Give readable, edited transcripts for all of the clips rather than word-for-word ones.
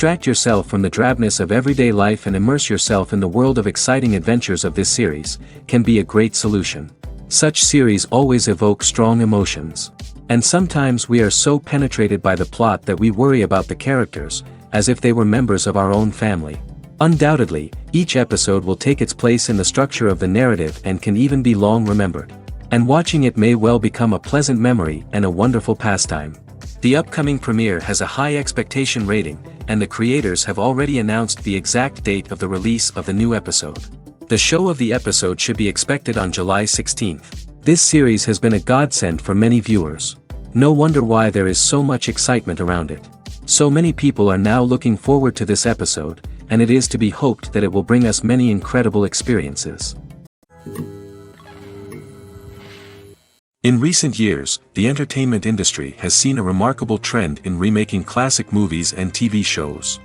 Distract yourself from the drabness of everyday life and immerse yourself in the world of exciting adventures of this series, can be a great solution. Such series always evoke strong emotions. And sometimes we are so penetrated by the plot that we worry about the characters, as if they were members of our own family. Undoubtedly, each episode will take its place in the structure of the narrative and can even be long remembered. And watching it may well become a pleasant memory and a wonderful pastime. The upcoming premiere has a high expectation rating, and the creators have already announced the exact date of the release of the new episode. The show of the episode should be expected on July 16th. This series has been a godsend for many viewers. No wonder why there is so much excitement around it. So many people are now looking forward to this episode, and it is to be hoped that it will bring us many incredible experiences. In recent years, the entertainment industry has seen a remarkable trend in remaking classic movies and TV shows.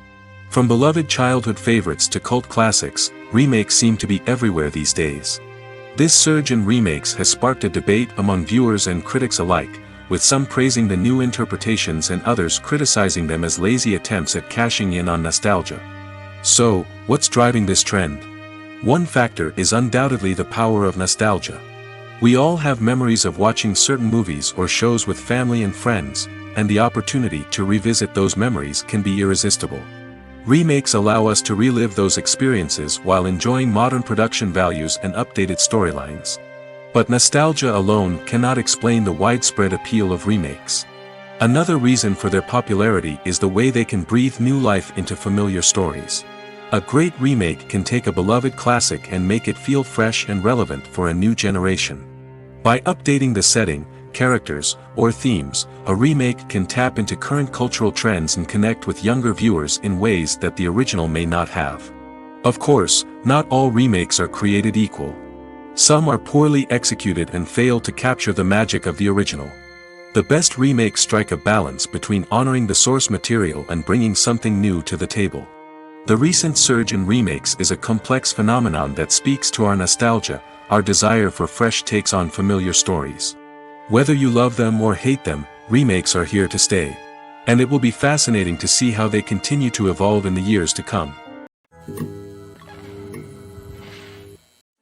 From beloved childhood favorites to cult classics, remakes seem to be everywhere these days. This surge in remakes has sparked a debate among viewers and critics alike, with some praising the new interpretations and others criticizing them as lazy attempts at cashing in on nostalgia. So, what's driving this trend? One factor is undoubtedly the power of nostalgia. We all have memories of watching certain movies or shows with family and friends, and the opportunity to revisit those memories can be irresistible. Remakes allow us to relive those experiences while enjoying modern production values and updated storylines. But nostalgia alone cannot explain the widespread appeal of remakes. Another reason for their popularity is the way they can breathe new life into familiar stories. A great remake can take a beloved classic and make it feel fresh and relevant for a new generation. By updating the setting, characters, or themes, a remake can tap into current cultural trends and connect with younger viewers in ways that the original may not have. Of course, not all remakes are created equal. Some are poorly executed and fail to capture the magic of the original. The best remakes strike a balance between honoring the source material and bringing something new to the table. The recent surge in remakes is a complex phenomenon that speaks to our nostalgia, our desire for fresh takes on familiar stories. Whether you love them or hate them, remakes are here to stay. And it will be fascinating to see how they continue to evolve in the years to come.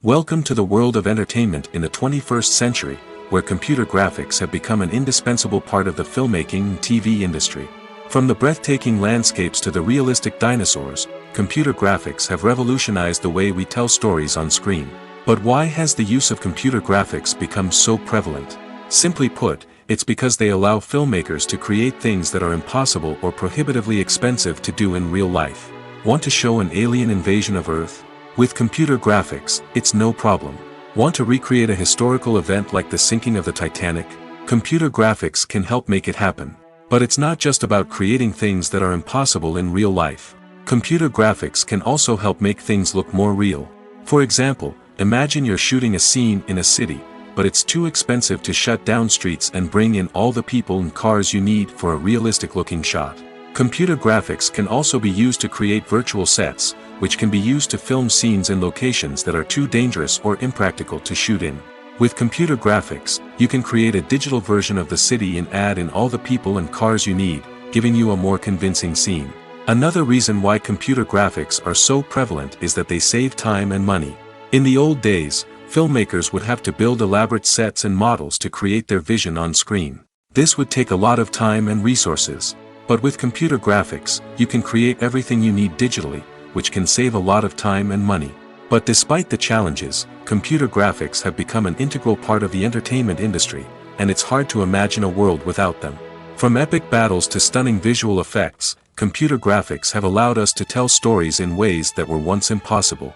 Welcome to the world of entertainment in the 21st century, where computer graphics have become an indispensable part of the filmmaking and TV industry. From the breathtaking landscapes to the realistic dinosaurs, computer graphics have revolutionized the way we tell stories on screen. But why has the use of computer graphics become so prevalent? Simply put, it's because they allow filmmakers to create things that are impossible or prohibitively expensive to do in real life. Want to show an alien invasion of Earth? With computer graphics, it's no problem. Want to recreate a historical event like the sinking of the Titanic? Computer graphics can help make it happen. But it's not just about creating things that are impossible in real life. Computer graphics can also help make things look more real. For example, imagine you're shooting a scene in a city, but it's too expensive to shut down streets and bring in all the people and cars you need for a realistic-looking shot. Computer graphics can also be used to create virtual sets, which can be used to film scenes in locations that are too dangerous or impractical to shoot in. With computer graphics, you can create a digital version of the city and add in all the people and cars you need, giving you a more convincing scene. Another reason why computer graphics are so prevalent is that they save time and money. In the old days, filmmakers would have to build elaborate sets and models to create their vision on screen. This would take a lot of time and resources. But with computer graphics, you can create everything you need digitally, which can save a lot of time and money. But despite the challenges, computer graphics have become an integral part of the entertainment industry, and it's hard to imagine a world without them. From epic battles to stunning visual effects, computer graphics have allowed us to tell stories in ways that were once impossible.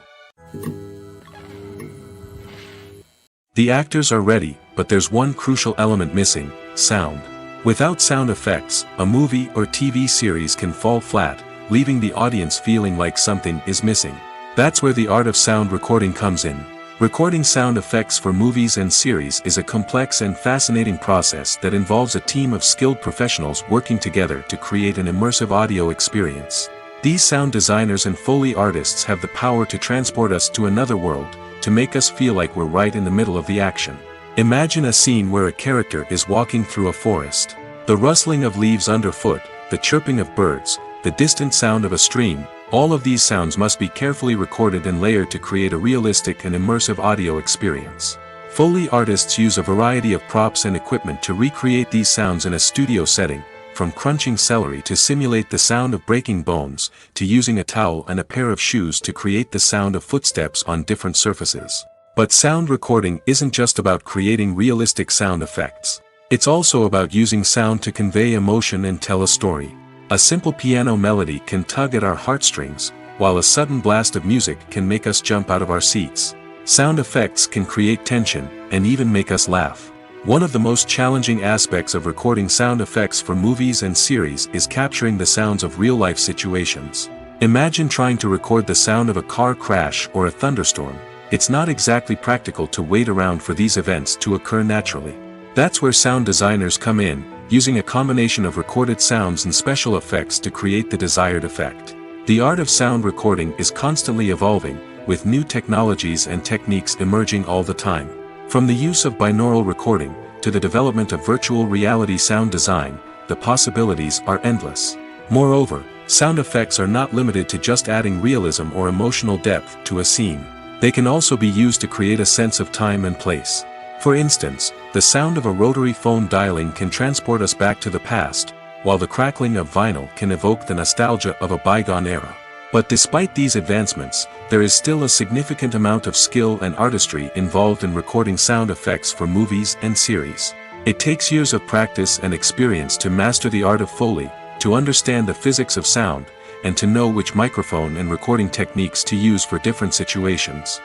The actors are ready, but there's one crucial element missing: sound. Without sound effects, a movie or TV series can fall flat, leaving the audience feeling like something is missing. That's where the art of sound recording comes in. Recording sound effects for movies and series is a complex and fascinating process that involves a team of skilled professionals working together to create an immersive audio experience. These sound designers and Foley artists have the power to transport us to another world, to make us feel like we're right in the middle of the action. Imagine a scene where a character is walking through a forest. The rustling of leaves underfoot, the chirping of birds, the distant sound of a stream. All of these sounds must be carefully recorded and layered to create a realistic and immersive audio experience. Foley artists use a variety of props and equipment to recreate these sounds in a studio setting, from crunching celery to simulate the sound of breaking bones, to using a towel and a pair of shoes to create the sound of footsteps on different surfaces. But sound recording isn't just about creating realistic sound effects. It's also about using sound to convey emotion and tell a story. A simple piano melody can tug at our heartstrings, while a sudden blast of music can make us jump out of our seats. Sound effects can create tension, and even make us laugh. One of the most challenging aspects of recording sound effects for movies and series is capturing the sounds of real-life situations. Imagine trying to record the sound of a car crash or a thunderstorm. It's not exactly practical to wait around for these events to occur naturally. That's where sound designers come in, using a combination of recorded sounds and special effects to create the desired effect. The art of sound recording is constantly evolving, with new technologies and techniques emerging all the time. From the use of binaural recording, to the development of virtual reality sound design, the possibilities are endless. Moreover, sound effects are not limited to just adding realism or emotional depth to a scene. They can also be used to create a sense of time and place. For instance, the sound of a rotary phone dialing can transport us back to the past, while the crackling of vinyl can evoke the nostalgia of a bygone era. But despite these advancements, there is still a significant amount of skill and artistry involved in recording sound effects for movies and series. It takes years of practice and experience to master the art of Foley, to understand the physics of sound, and to know which microphone and recording techniques to use for different situations.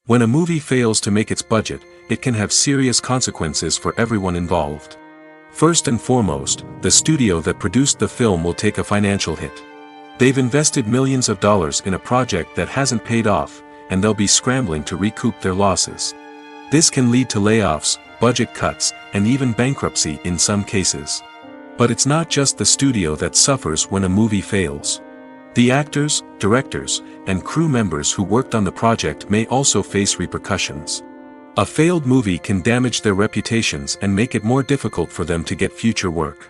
When a movie fails to make its budget, it can have serious consequences for everyone involved. First and foremost, the studio that produced the film will take a financial hit. They've invested millions of dollars in a project that hasn't paid off, and they'll be scrambling to recoup their losses. This can lead to layoffs, budget cuts, and even bankruptcy in some cases. But it's not just the studio that suffers when a movie fails. The actors, directors, and crew members who worked on the project may also face repercussions. A failed movie can damage their reputations and make it more difficult for them to get future work.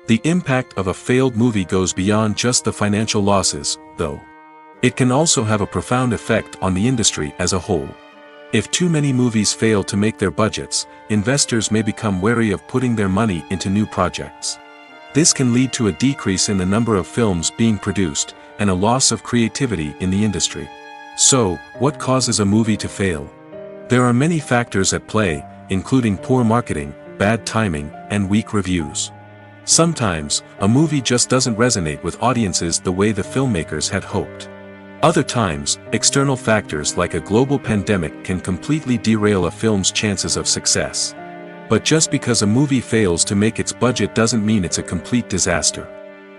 The impact of a failed movie goes beyond just the financial losses, though. It can also have a profound effect on the industry as a whole. If too many movies fail to make their budgets, investors may become wary of putting their money into new projects. This can lead to a decrease in the number of films being produced, and a loss of creativity in the industry. So, what causes a movie to fail? There are many factors at play, including poor marketing, bad timing, and weak reviews. Sometimes, a movie just doesn't resonate with audiences the way the filmmakers had hoped. Other times, external factors like a global pandemic can completely derail a film's chances of success. But just because a movie fails to make its budget doesn't mean it's a complete disaster.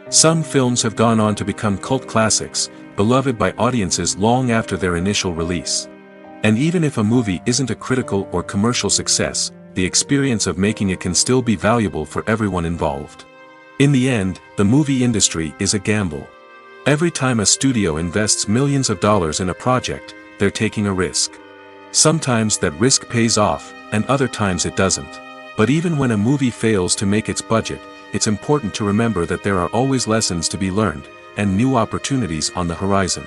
Some films have gone on to become cult classics, beloved by audiences long after their initial release. And even if a movie isn't a critical or commercial success, the experience of making it can still be valuable for everyone involved. In the end, the movie industry is a gamble. Every time a studio invests millions of dollars in a project, they're taking a risk. Sometimes that risk pays off, and other times it doesn't. But even when a movie fails to make its budget, it's important to remember that there are always lessons to be learned, and new opportunities on the horizon.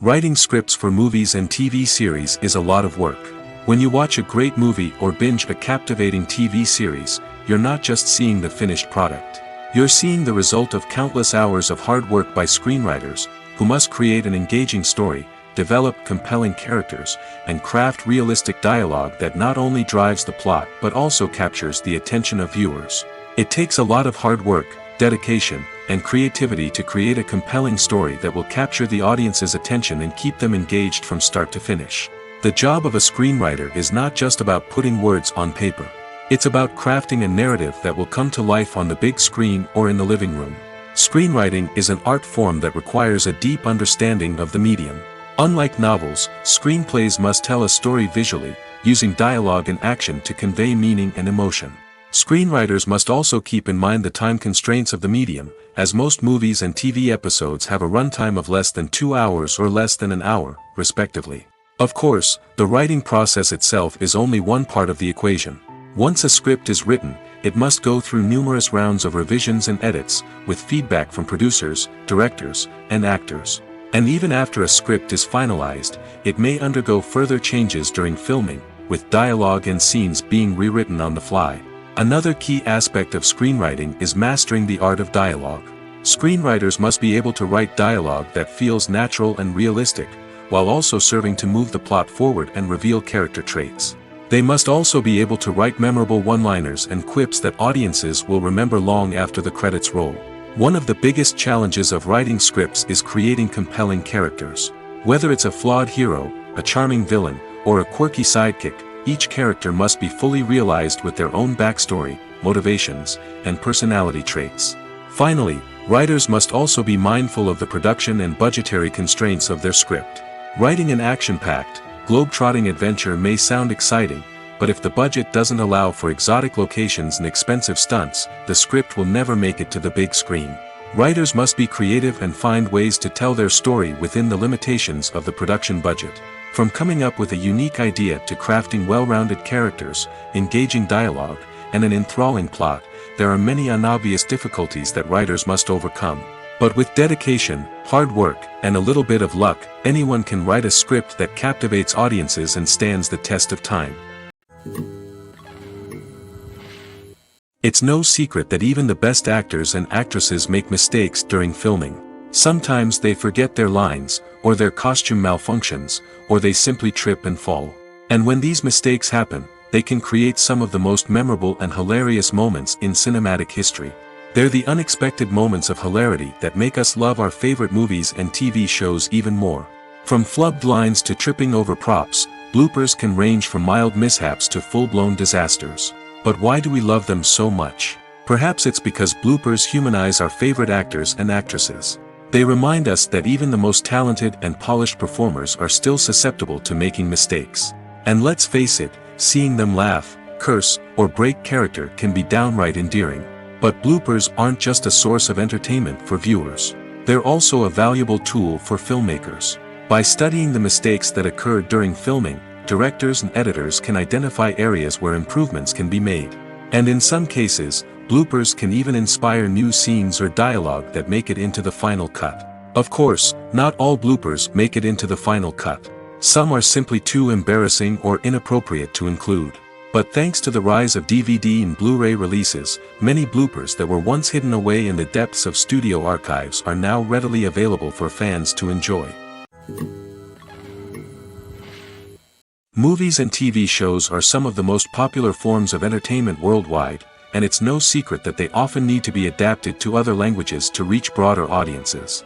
Writing scripts for movies and TV series is a lot of work. When you watch a great movie or binge a captivating TV series, you're not just seeing the finished product. You're seeing the result of countless hours of hard work by screenwriters, who must create an engaging story, develop compelling characters, and craft realistic dialogue that not only drives the plot but also captures the attention of viewers. It takes a lot of hard work, dedication, and creativity to create a compelling story that will capture the audience's attention and keep them engaged from start to finish. The job of a screenwriter is not just about putting words on paper. It's about crafting a narrative that will come to life on the big screen or in the living room. Screenwriting is an art form that requires a deep understanding of the medium. Unlike novels, screenplays must tell a story visually, using dialogue and action to convey meaning and emotion. Screenwriters must also keep in mind the time constraints of the medium, as most movies and TV episodes have a runtime of less than 2 hours or less than an hour, respectively. Of course, the writing process itself is only one part of the equation. Once a script is written, it must go through numerous rounds of revisions and edits, with feedback from producers, directors, and actors. And even after a script is finalized, it may undergo further changes during filming, with dialogue and scenes being rewritten on the fly. Another key aspect of screenwriting is mastering the art of dialogue. Screenwriters must be able to write dialogue that feels natural and realistic, while also serving to move the plot forward and reveal character traits. They must also be able to write memorable one-liners and quips that audiences will remember long after the credits roll. One of the biggest challenges of writing scripts is creating compelling characters. Whether it's a flawed hero, a charming villain, or a quirky sidekick, each character must be fully realized with their own backstory, motivations, and personality traits. Finally, writers must also be mindful of the production and budgetary constraints of their script. Writing an action-packed, globe-trotting adventure may sound exciting, but if the budget doesn't allow for exotic locations and expensive stunts, the script will never make it to the big screen. Writers must be creative and find ways to tell their story within the limitations of the production budget. From coming up with a unique idea to crafting well-rounded characters, engaging dialogue, and an enthralling plot, there are many unobvious difficulties that writers must overcome. But with dedication, hard work, and a little bit of luck, anyone can write a script that captivates audiences and stands the test of time. It's no secret that even the best actors and actresses make mistakes during filming. Sometimes they forget their lines, or their costume malfunctions, or they simply trip and fall. And when these mistakes happen, they can create some of the most memorable and hilarious moments in cinematic history. They're the unexpected moments of hilarity that make us love our favorite movies and TV shows even more. From flubbed lines to tripping over props, bloopers can range from mild mishaps to full-blown disasters. But why do we love them so much? Perhaps it's because bloopers humanize our favorite actors and actresses. They remind us that even the most talented and polished performers are still susceptible to making mistakes. And let's face it, seeing them laugh, curse, or break character can be downright endearing. But bloopers aren't just a source of entertainment for viewers. They're also a valuable tool for filmmakers. By studying the mistakes that occurred during filming, directors and editors can identify areas where improvements can be made. And in some cases, bloopers can even inspire new scenes or dialogue that make it into the final cut. Of course, not all bloopers make it into the final cut. Some are simply too embarrassing or inappropriate to include. But thanks to the rise of DVD and Blu-ray releases, many bloopers that were once hidden away in the depths of studio archives are now readily available for fans to enjoy. Movies and TV shows are some of the most popular forms of entertainment worldwide, and it's no secret that they often need to be adapted to other languages to reach broader audiences.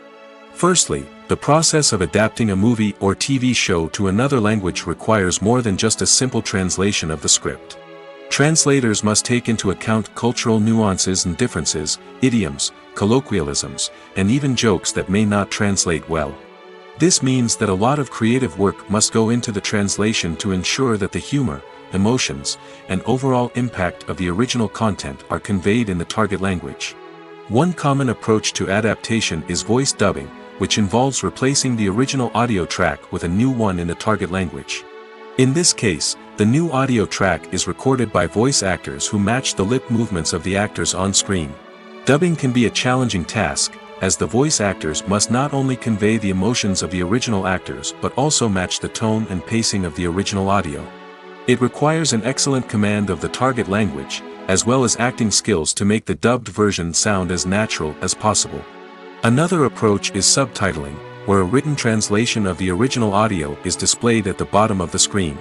Firstly, the process of adapting a movie or TV show to another language requires more than just a simple translation of the script. Translators must take into account cultural nuances and differences, idioms, colloquialisms, and even jokes that may not translate well. This means that a lot of creative work must go into the translation to ensure that the humor, emotions, and overall impact of the original content are conveyed in the target language. One common approach to adaptation is voice dubbing, which involves replacing the original audio track with a new one in the target language. In this case, the new audio track is recorded by voice actors who match the lip movements of the actors on screen. Dubbing can be a challenging task, as the voice actors must not only convey the emotions of the original actors but also match the tone and pacing of the original audio. It requires an excellent command of the target language, as well as acting skills to make the dubbed version sound as natural as possible. Another approach is subtitling, where a written translation of the original audio is displayed at the bottom of the screen.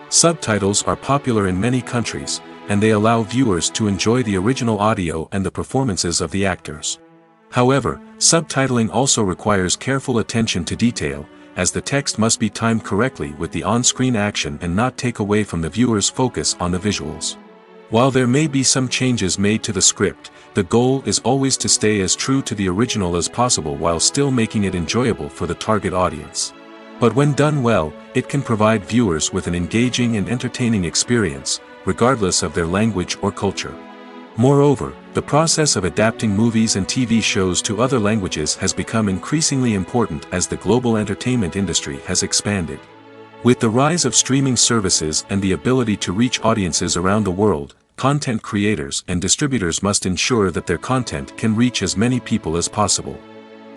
Subtitles are popular in many countries, and they allow viewers to enjoy the original audio and the performances of the actors. However, subtitling also requires careful attention to detail, as the text must be timed correctly with the on-screen action and not take away from the viewer's focus on the visuals. While there may be some changes made to the script, the goal is always to stay as true to the original as possible while still making it enjoyable for the target audience. But when done well, it can provide viewers with an engaging and entertaining experience, regardless of their language or culture. Moreover, the process of adapting movies and TV shows to other languages has become increasingly important as the global entertainment industry has expanded. With the rise of streaming services and the ability to reach audiences around the world, content creators and distributors must ensure that their content can reach as many people as possible.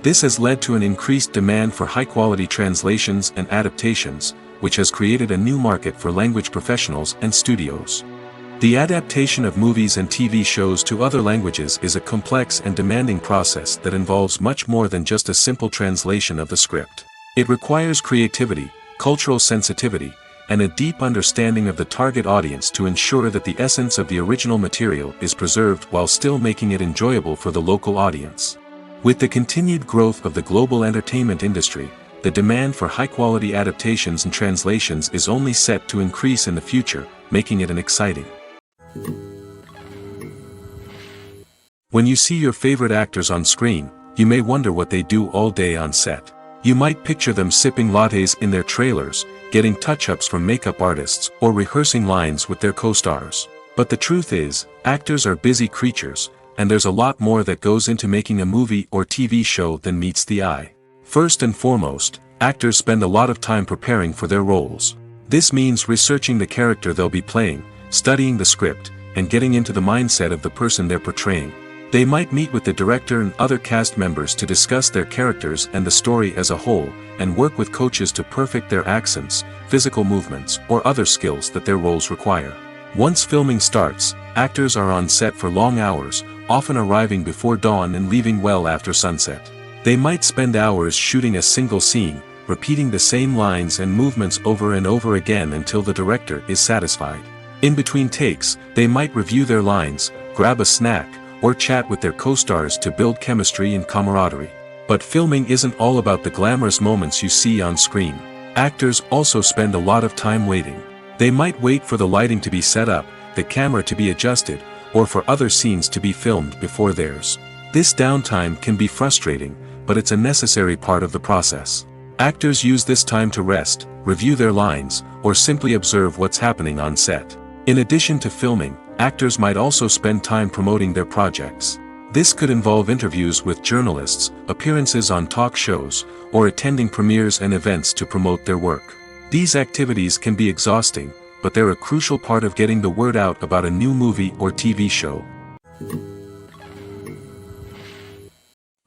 This has led to an increased demand for high-quality translations and adaptations, which has created a new market for language professionals and studios. The adaptation of movies and TV shows to other languages is a complex and demanding process that involves much more than just a simple translation of the script. It requires creativity, cultural sensitivity, and a deep understanding of the target audience to ensure that the essence of the original material is preserved while still making it enjoyable for the local audience. With the continued growth of the global entertainment industry, the demand for high-quality adaptations and translations is only set to increase in the future, making it an exciting. When you see your favorite actors on screen, you may wonder what they do all day on set. You might picture them sipping lattes in their trailers, getting touch-ups from makeup artists, or rehearsing lines with their co-stars. But the truth is, actors are busy creatures, and there's a lot more that goes into making a movie or TV show than meets the eye. First and foremost, actors spend a lot of time preparing for their roles. This means researching the character they'll be playing, studying the script, and getting into the mindset of the person they're portraying. They might meet with the director and other cast members to discuss their characters and the story as a whole, and work with coaches to perfect their accents, physical movements, or other skills that their roles require. Once filming starts, actors are on set for long hours, often arriving before dawn and leaving well after sunset. They might spend hours shooting a single scene, repeating the same lines and movements over and over again until the director is satisfied. In between takes, they might review their lines, grab a snack, or chat with their co-stars to build chemistry and camaraderie. But filming isn't all about the glamorous moments you see on screen. Actors also spend a lot of time waiting. They might wait for the lighting to be set up, the camera to be adjusted, or for other scenes to be filmed before theirs. This downtime can be frustrating, but it's a necessary part of the process. Actors use this time to rest, review their lines, or simply observe what's happening on set. In addition to filming, actors might also spend time promoting their projects. This could involve interviews with journalists, appearances on talk shows, or attending premieres and events to promote their work. These activities can be exhausting, but they're a crucial part of getting the word out about a new movie or TV show.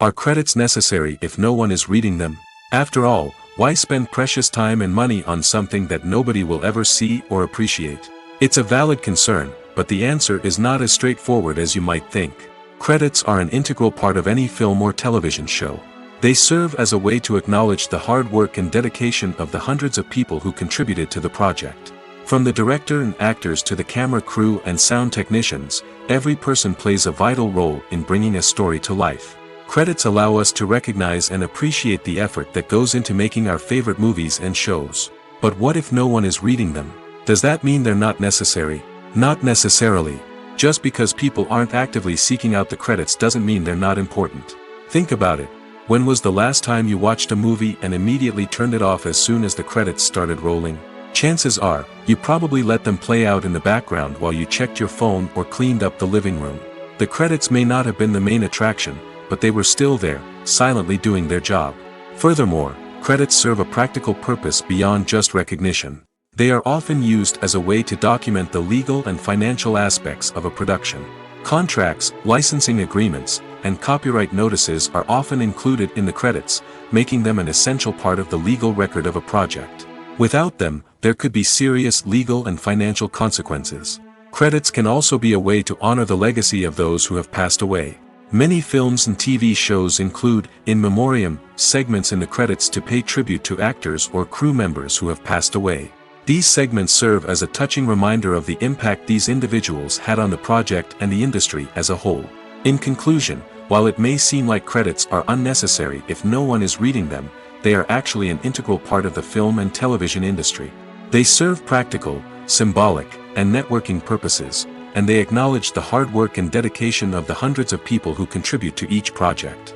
Are credits necessary if no one is reading them? After all, why spend precious time and money on something that nobody will ever see or appreciate? It's a valid concern, but the answer is not as straightforward as you might think. Credits are an integral part of any film or television show. They serve as a way to acknowledge the hard work and dedication of the hundreds of people who contributed to the project. From the director and actors to the camera crew and sound technicians, every person plays a vital role in bringing a story to life. Credits allow us to recognize and appreciate the effort that goes into making our favorite movies and shows. But what if no one is reading them? Does that mean they're not necessary? Not necessarily. Just because people aren't actively seeking out the credits doesn't mean they're not important. Think about it. When was the last time you watched a movie and immediately turned it off as soon as the credits started rolling? Chances are, you probably let them play out in the background while you checked your phone or cleaned up the living room. The credits may not have been the main attraction, but they were still there, silently doing their job. Furthermore, credits serve a practical purpose beyond just recognition. They are often used as a way to document the legal and financial aspects of a production. Contracts, licensing agreements, and copyright notices are often included in the credits, making them an essential part of the legal record of a project. Without them, there could be serious legal and financial consequences. Credits can also be a way to honor the legacy of those who have passed away. Many films and TV shows include, in memoriam, segments in the credits to pay tribute to actors or crew members who have passed away. These segments serve as a touching reminder of the impact these individuals had on the project and the industry as a whole. In conclusion, while it may seem like credits are unnecessary if no one is reading them, they are actually an integral part of the film and television industry. They serve practical, symbolic, and networking purposes, and they acknowledge the hard work and dedication of the hundreds of people who contribute to each project.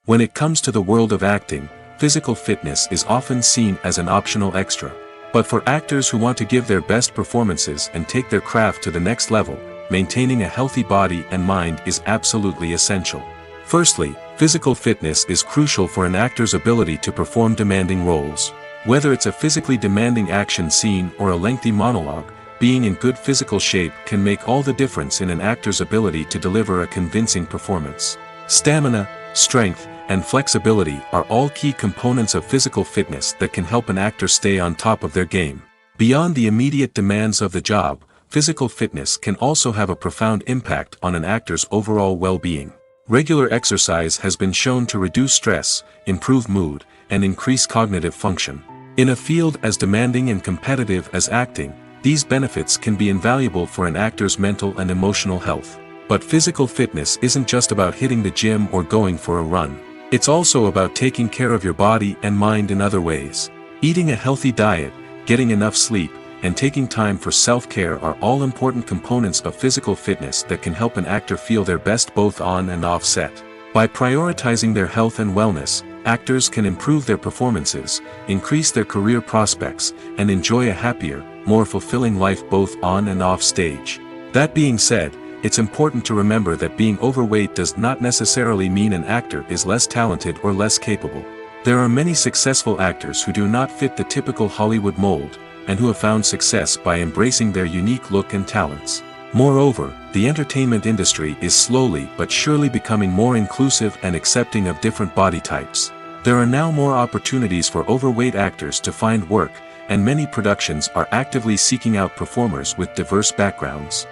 When it comes to the world of acting, physical fitness is often seen as an optional extra. But for actors who want to give their best performances and take their craft to the next level, maintaining a healthy body and mind is absolutely essential. Firstly, Physical fitness is crucial for an actor's ability to perform demanding roles. Whether it's a physically demanding action scene or a lengthy monologue, being in good physical shape can make all the difference in an actor's ability to deliver a convincing performance. Stamina, strength, and flexibility are all key components of physical fitness that can help an actor stay on top of their game. Beyond the immediate demands of the job, physical fitness can also have a profound impact on an actor's overall well-being. Regular exercise has been shown to reduce stress, improve mood, and increase cognitive function. In a field as demanding and competitive as acting, these benefits can be invaluable for an actor's mental and emotional health. But physical fitness isn't just about hitting the gym or going for a run. It's also about taking care of your body and mind in other ways. Eating a healthy diet, getting enough sleep, and taking time for self-care are all important components of physical fitness that can help an actor feel their best both on and off set. By prioritizing their health and wellness, actors can improve their performances, increase their career prospects, and enjoy a happier, more fulfilling life both on and off stage. That being said, it's important to remember that being overweight does not necessarily mean an actor is less talented or less capable. There are many successful actors who do not fit the typical Hollywood mold, and who have found success by embracing their unique look and talents. Moreover, the entertainment industry is slowly but surely becoming more inclusive and accepting of different body types. There are now more opportunities for overweight actors to find work, and many productions are actively seeking out performers with diverse backgrounds.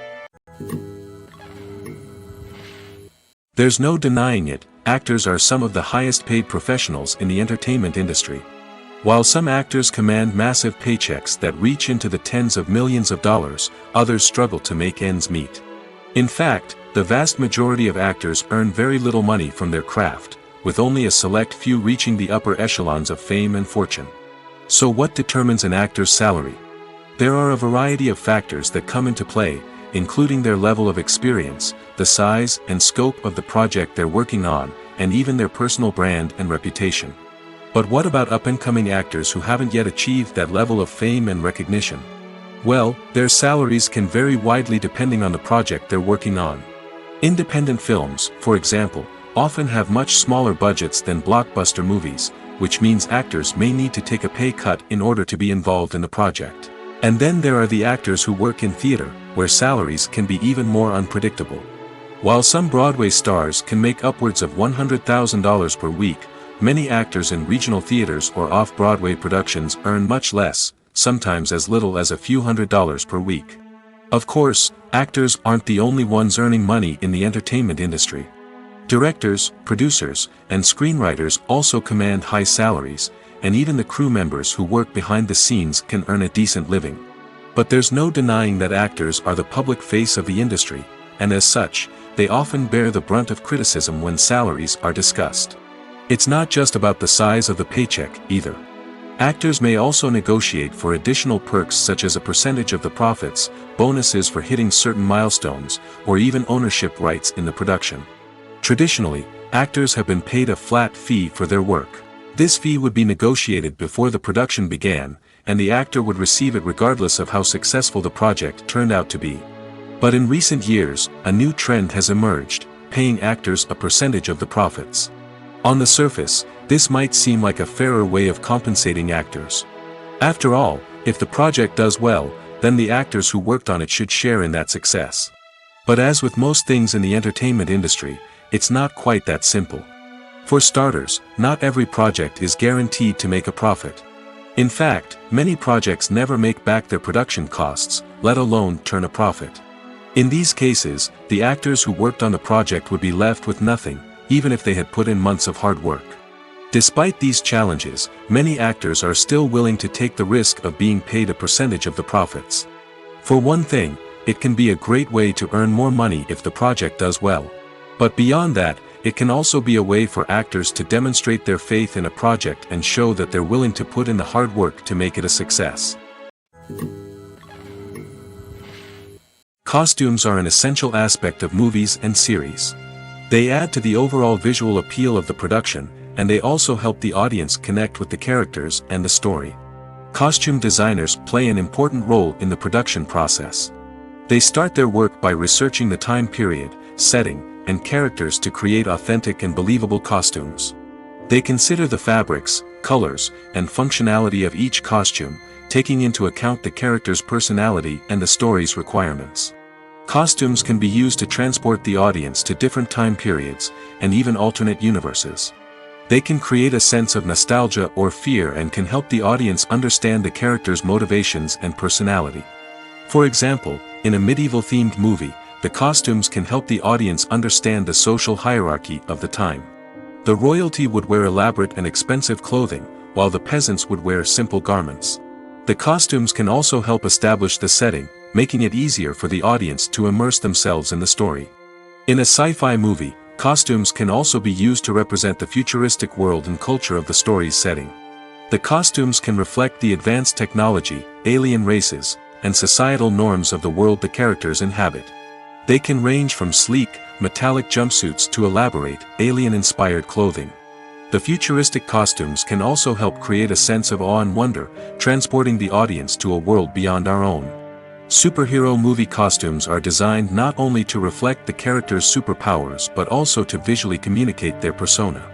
There's no denying it, actors are some of the highest paid professionals in the entertainment industry. While some actors command massive paychecks that reach into the tens of millions of dollars, others struggle to make ends meet. In fact, the vast majority of actors earn very little money from their craft, with only a select few reaching the upper echelons of fame and fortune. So what determines an actor's salary? There are a variety of factors that come into play, including their level of experience, the size and scope of the project they're working on, and even their personal brand and reputation. But what about up-and-coming actors who haven't yet achieved that level of fame and recognition? Well, their salaries can vary widely depending on the project they're working on. Independent films, for example, often have much smaller budgets than blockbuster movies, which means actors may need to take a pay cut in order to be involved in the project. And then there are the actors who work in theater, where salaries can be even more unpredictable. While some Broadway stars can make upwards of $100,000 per week, many actors in regional theaters or off-Broadway productions earn much less, sometimes as little as a few $100s per week. Of course, actors aren't the only ones earning money in the entertainment industry. Directors, producers, and screenwriters also command high salaries, and even the crew members who work behind the scenes can earn a decent living. But there's no denying that actors are the public face of the industry, and as such, they often bear the brunt of criticism when salaries are discussed. It's not just about the size of the paycheck, either. Actors may also negotiate for additional perks such as a percentage of the profits, bonuses for hitting certain milestones, or even ownership rights in the production. Traditionally, actors have been paid a flat fee for their work. This fee would be negotiated before the production began, and the actor would receive it regardless of how successful the project turned out to be. But in recent years, a new trend has emerged, paying actors a percentage of the profits. On the surface, this might seem like a fairer way of compensating actors. After all, if the project does well, then the actors who worked on it should share in that success. But as with most things in the entertainment industry, it's not quite that simple. For starters, not every project is guaranteed to make a profit. In fact, many projects never make back their production costs, let alone turn a profit. In these cases, the actors who worked on the project would be left with nothing, even if they had put in months of hard work. Despite these challenges, many actors are still willing to take the risk of being paid a percentage of the profits. For one thing, it can be a great way to earn more money if the project does well. But beyond that, it can also be a way for actors to demonstrate their faith in a project and show that they're willing to put in the hard work to make it a success. Costumes are an essential aspect of movies and series. They add to the overall visual appeal of the production, and they also help the audience connect with the characters and the story. Costume designers play an important role in the production process. They start their work by researching the time period, setting, and characters to create authentic and believable costumes. They consider the fabrics, colors, and functionality of each costume, taking into account the character's personality and the story's requirements. Costumes can be used to transport the audience to different time periods, and even alternate universes. They can create a sense of nostalgia or fear and can help the audience understand the character's motivations and personality. For example, in a medieval-themed movie, the costumes can help the audience understand the social hierarchy of the time. The royalty would wear elaborate and expensive clothing, while the peasants would wear simple garments. The costumes can also help establish the setting, making it easier for the audience to immerse themselves in the story. In a sci-fi movie, costumes can also be used to represent the futuristic world and culture of the story's setting. The costumes can reflect the advanced technology, alien races, and societal norms of the world the characters inhabit. They can range from sleek, metallic jumpsuits to elaborate, alien-inspired clothing. The futuristic costumes can also help create a sense of awe and wonder, transporting the audience to a world beyond our own. Superhero movie costumes are designed not only to reflect the character's superpowers but also to visually communicate their persona.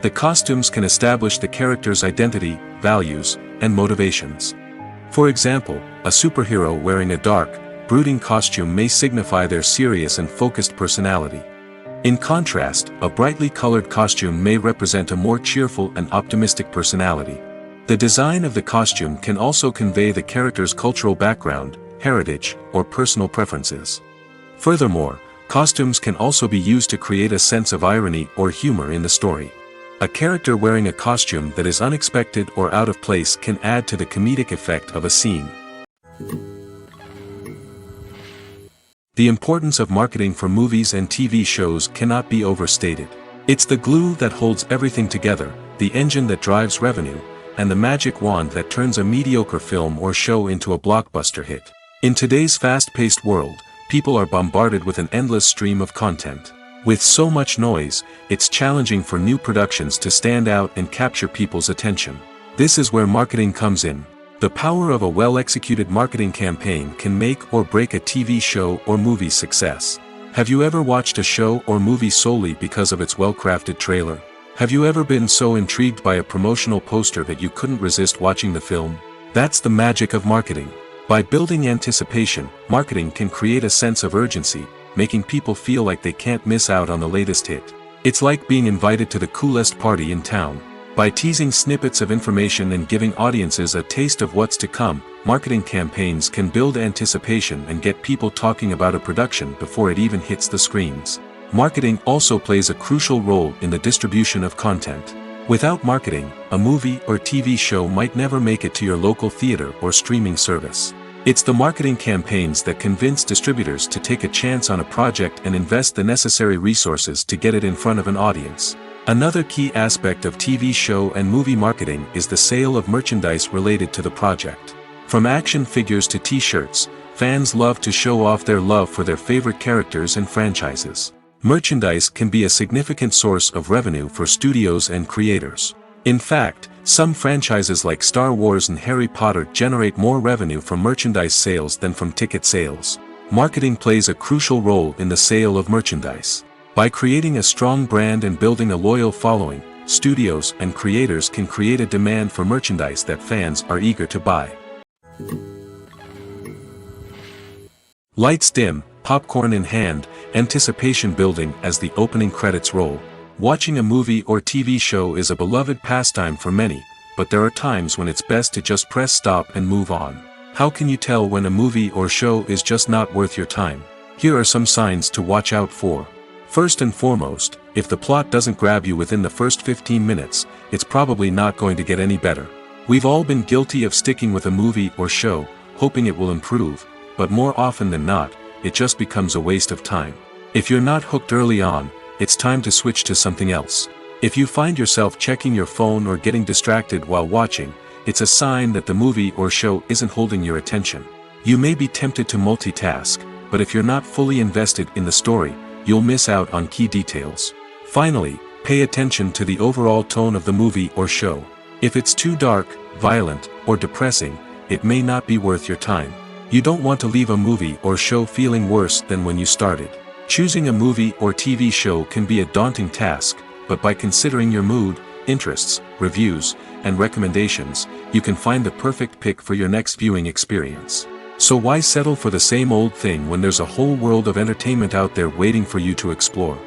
The costumes can establish the character's identity, values, and motivations. For example, a superhero wearing a dark, brooding costume may signify their serious and focused personality. In contrast, a brightly colored costume may represent a more cheerful and optimistic personality. The design of the costume can also convey the character's cultural background, heritage, or personal preferences. Furthermore, costumes can also be used to create a sense of irony or humor in the story. A character wearing a costume that is unexpected or out of place can add to the comedic effect of a scene. The importance of marketing for movies and TV shows cannot be overstated. It's the glue that holds everything together, the engine that drives revenue, and the magic wand that turns a mediocre film or show into a blockbuster hit. In today's fast-paced world, people are bombarded with an endless stream of content. With so much noise, it's challenging for new productions to stand out and capture people's attention. This is where marketing comes in. The power of a well-executed marketing campaign can make or break a TV show or movie's success. Have you ever watched a show or movie solely because of its well-crafted trailer? Have you ever been so intrigued by a promotional poster that you couldn't resist watching the film? That's the magic of marketing. By building anticipation, marketing can create a sense of urgency, making people feel like they can't miss out on the latest hit. It's like being invited to the coolest party in town. By teasing snippets of information and giving audiences a taste of what's to come, marketing campaigns can build anticipation and get people talking about a production before it even hits the screens. Marketing also plays a crucial role in the distribution of content. Without marketing, a movie or TV show might never make it to your local theater or streaming service. It's the marketing campaigns that convince distributors to take a chance on a project and invest the necessary resources to get it in front of an audience. Another key aspect of TV show and movie marketing is the sale of merchandise related to the project. From action figures to t-shirts, fans love to show off their love for their favorite characters and franchises. Merchandise can be a significant source of revenue for studios and creators. In fact, some franchises like Star Wars and Harry Potter generate more revenue from merchandise sales than from ticket sales. Marketing plays a crucial role in the sale of merchandise. By creating a strong brand and building a loyal following, studios and creators can create a demand for merchandise that fans are eager to buy. Lights dim, popcorn in hand, anticipation building as the opening credits roll. Watching a movie or TV show is a beloved pastime for many, but there are times when it's best to just press stop and move on. How can you tell when a movie or show is just not worth your time? Here are some signs to watch out for. First and foremost, if the plot doesn't grab you within the first 15 minutes, it's probably not going to get any better. We've all been guilty of sticking with a movie or show, hoping it will improve, but more often than not, it just becomes a waste of time. If you're not hooked early on, it's time to switch to something else. If you find yourself checking your phone or getting distracted while watching, it's a sign that the movie or show isn't holding your attention. You may be tempted to multitask, but if you're not fully invested in the story, you'll miss out on key details. Finally, pay attention to the overall tone of the movie or show. If it's too dark, violent, or depressing, it may not be worth your time. You don't want to leave a movie or show feeling worse than when you started. Choosing a movie or TV show can be a daunting task, but by considering your mood, interests, reviews, and recommendations, you can find the perfect pick for your next viewing experience. So why settle for the same old thing when there's a whole world of entertainment out there waiting for you to explore?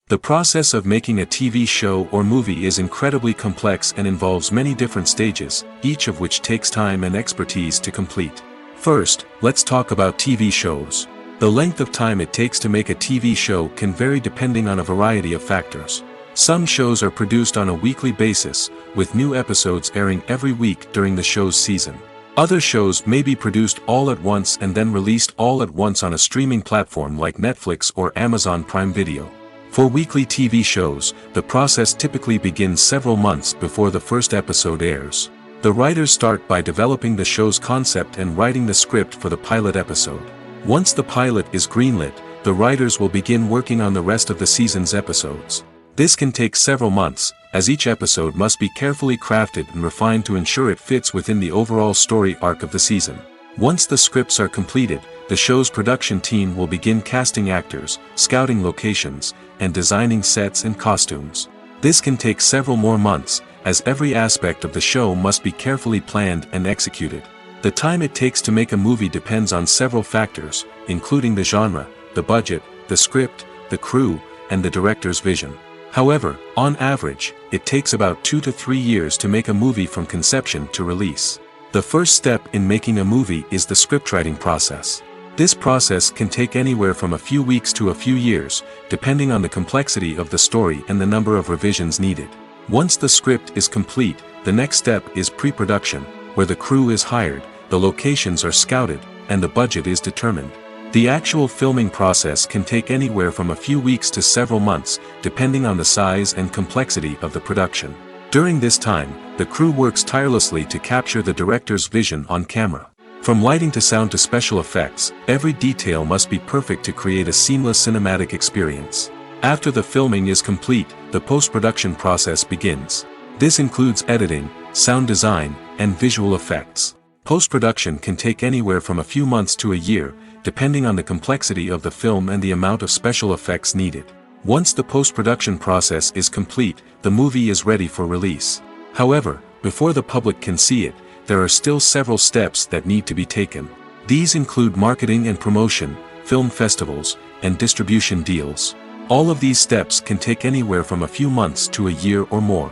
The process of making a TV show or movie is incredibly complex and involves many different stages, each of which takes time and expertise to complete. First, let's talk about TV shows. The length of time it takes to make a TV show can vary depending on a variety of factors. Some shows are produced on a weekly basis, with new episodes airing every week during the show's season. Other shows may be produced all at once and then released all at once on a streaming platform like Netflix or Amazon Prime Video. For weekly TV shows, the process typically begins several months before the first episode airs. The writers start by developing the show's concept and writing the script for the pilot episode. Once the pilot is greenlit, the writers will begin working on the rest of the season's episodes. This can take several months, as each episode must be carefully crafted and refined to ensure it fits within the overall story arc of the season. Once the scripts are completed, the show's production team will begin casting actors, scouting locations, and designing sets and costumes. This can take several more months, as every aspect of the show must be carefully planned and executed. The time it takes to make a movie depends on several factors, including the genre, the budget, the script, the crew, and the director's vision. However, on average, it takes about 2 to 3 years to make a movie from conception to release. The first step in making a movie is the scriptwriting process. This process can take anywhere from a few weeks to a few years, depending on the complexity of the story and the number of revisions needed. Once the script is complete, the next step is pre-production, where the crew is hired, the locations are scouted, and the budget is determined. The actual filming process can take anywhere from a few weeks to several months, depending on the size and complexity of the production. During this time, the crew works tirelessly to capture the director's vision on camera. From lighting to sound to special effects, every detail must be perfect to create a seamless cinematic experience. After the filming is complete, the post-production process begins. This includes editing, sound design, and visual effects. Post-production can take anywhere from a few months to a year, depending on the complexity of the film and the amount of special effects needed. Once the post-production process is complete, the movie is ready for release. However, before the public can see it, there are still several steps that need to be taken. These include marketing and promotion, film festivals, and distribution deals. All of these steps can take anywhere from a few months to a year or more.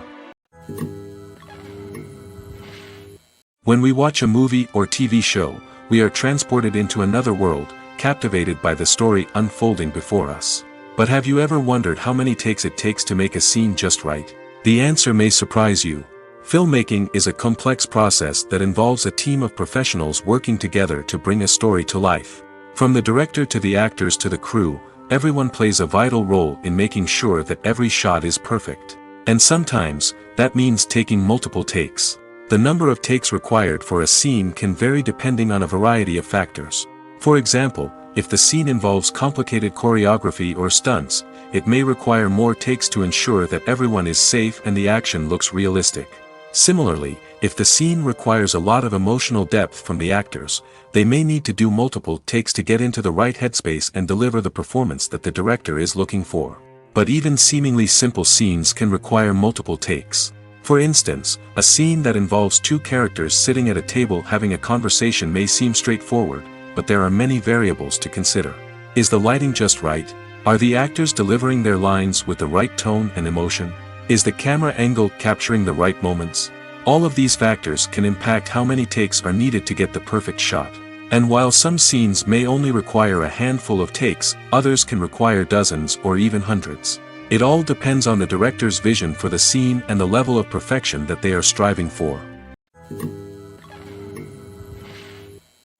When we watch a movie or TV show, we are transported into another world, captivated by the story unfolding before us. But have you ever wondered how many takes it takes to make a scene just right? The answer may surprise you. Filmmaking is a complex process that involves a team of professionals working together to bring a story to life. From the director to the actors to the crew, everyone plays a vital role in making sure that every shot is perfect. And sometimes, that means taking multiple takes. The number of takes required for a scene can vary depending on a variety of factors. For example, if the scene involves complicated choreography or stunts, it may require more takes to ensure that everyone is safe and the action looks realistic. Similarly, if the scene requires a lot of emotional depth from the actors, they may need to do multiple takes to get into the right headspace and deliver the performance that the director is looking for. But even seemingly simple scenes can require multiple takes. For instance, a scene that involves two characters sitting at a table having a conversation may seem straightforward, but there are many variables to consider. Is the lighting just right? Are the actors delivering their lines with the right tone and emotion? Is the camera angle capturing the right moments? All of these factors can impact how many takes are needed to get the perfect shot. And while some scenes may only require a handful of takes, others can require dozens or even hundreds. It all depends on the director's vision for the scene and the level of perfection that they are striving for.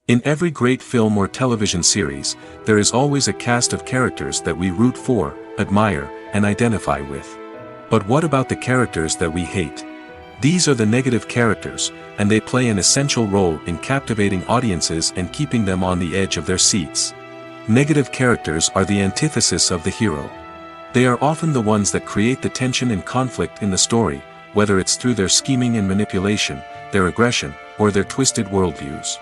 In every great film or television series, there is always a cast of characters that we root for, admire, and identify with. But what about the characters that we hate? These are the negative characters, and they play an essential role in captivating audiences and keeping them on the edge of their seats. Negative characters are the antithesis of the hero. They are often the ones that create the tension and conflict in the story, whether it's through their scheming and manipulation, their aggression, or their twisted worldviews.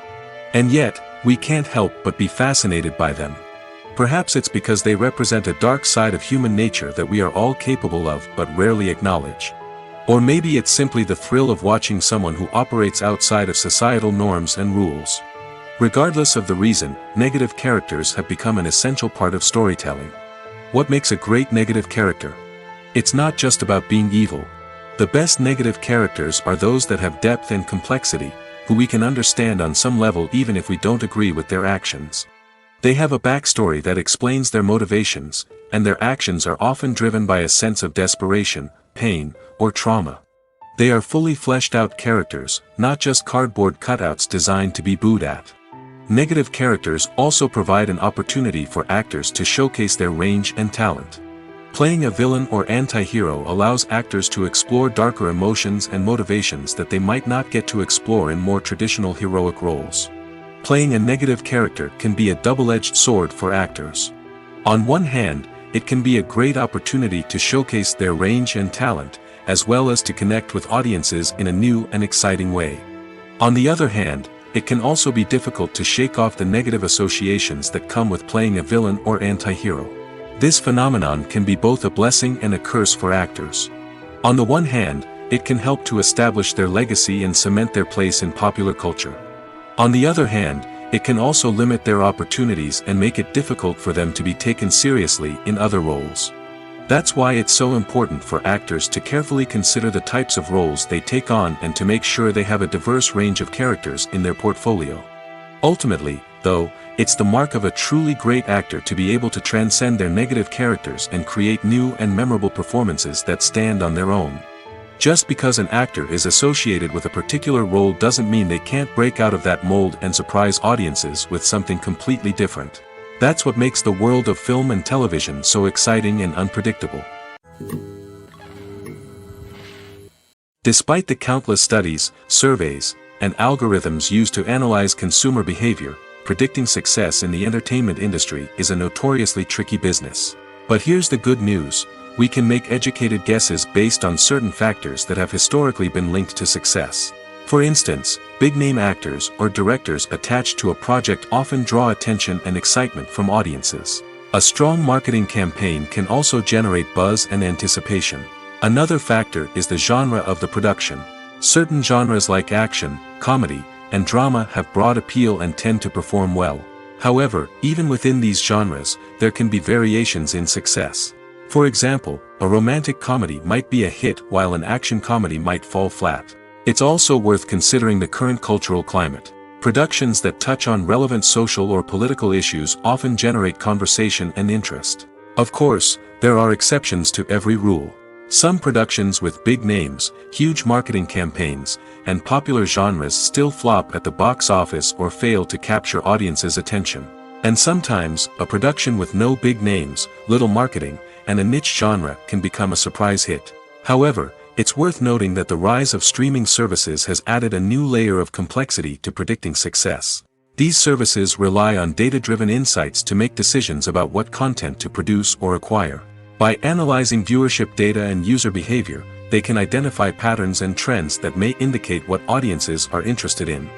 And yet, we can't help but be fascinated by them. Perhaps it's because they represent a dark side of human nature that we are all capable of but rarely acknowledge. Or maybe it's simply the thrill of watching someone who operates outside of societal norms and rules. Regardless of the reason, negative characters have become an essential part of storytelling. What makes a great negative character? It's not just about being evil. The best negative characters are those that have depth and complexity, who we can understand on some level even if we don't agree with their actions. They have a backstory that explains their motivations, and their actions are often driven by a sense of desperation, pain, or trauma. They are fully fleshed out characters, not just cardboard cutouts designed to be booed at. Negative characters also provide an opportunity for actors to showcase their range and talent. Playing a villain or anti-hero allows actors to explore darker emotions and motivations that they might not get to explore in more traditional heroic roles. Playing a negative character can be a double-edged sword for actors. On one hand, it can be a great opportunity to showcase their range and talent, as well as to connect with audiences in a new and exciting way. On the other hand, it can also be difficult to shake off the negative associations that come with playing a villain or anti-hero. This phenomenon can be both a blessing and a curse for actors. On the one hand, it can help to establish their legacy and cement their place in popular culture. On the other hand, it can also limit their opportunities and make it difficult for them to be taken seriously in other roles. That's why it's so important for actors to carefully consider the types of roles they take on and to make sure they have a diverse range of characters in their portfolio. Ultimately, though, it's the mark of a truly great actor to be able to transcend their negative characters and create new and memorable performances that stand on their own. Just because an actor is associated with a particular role doesn't mean they can't break out of that mold and surprise audiences with something completely different. That's what makes the world of film and television so exciting and unpredictable. Despite the countless studies, surveys, and algorithms used to analyze consumer behavior, predicting success in the entertainment industry is a notoriously tricky business. But here's the good news. We can make educated guesses based on certain factors that have historically been linked to success. For instance, big-name actors or directors attached to a project often draw attention and excitement from audiences. A strong marketing campaign can also generate buzz and anticipation. Another factor is the genre of the production. Certain genres like action, comedy, and drama have broad appeal and tend to perform well. However, even within these genres, there can be variations in success. For example, a romantic comedy might be a hit while an action comedy might fall flat. It's also worth considering the current cultural climate. Productions that touch on relevant social or political issues often generate conversation and interest. Of course, there are exceptions to every rule. Some productions with big names, huge marketing campaigns, and popular genres still flop at the box office or fail to capture audiences' attention. And sometimes, a production with no big names, little marketing, and a niche genre can become a surprise hit. However, it's worth noting that the rise of streaming services has added a new layer of complexity to predicting success. These services rely on data-driven insights to make decisions about what content to produce or acquire. By analyzing viewership data and user behavior, they can identify patterns and trends that may indicate what audiences are interested in.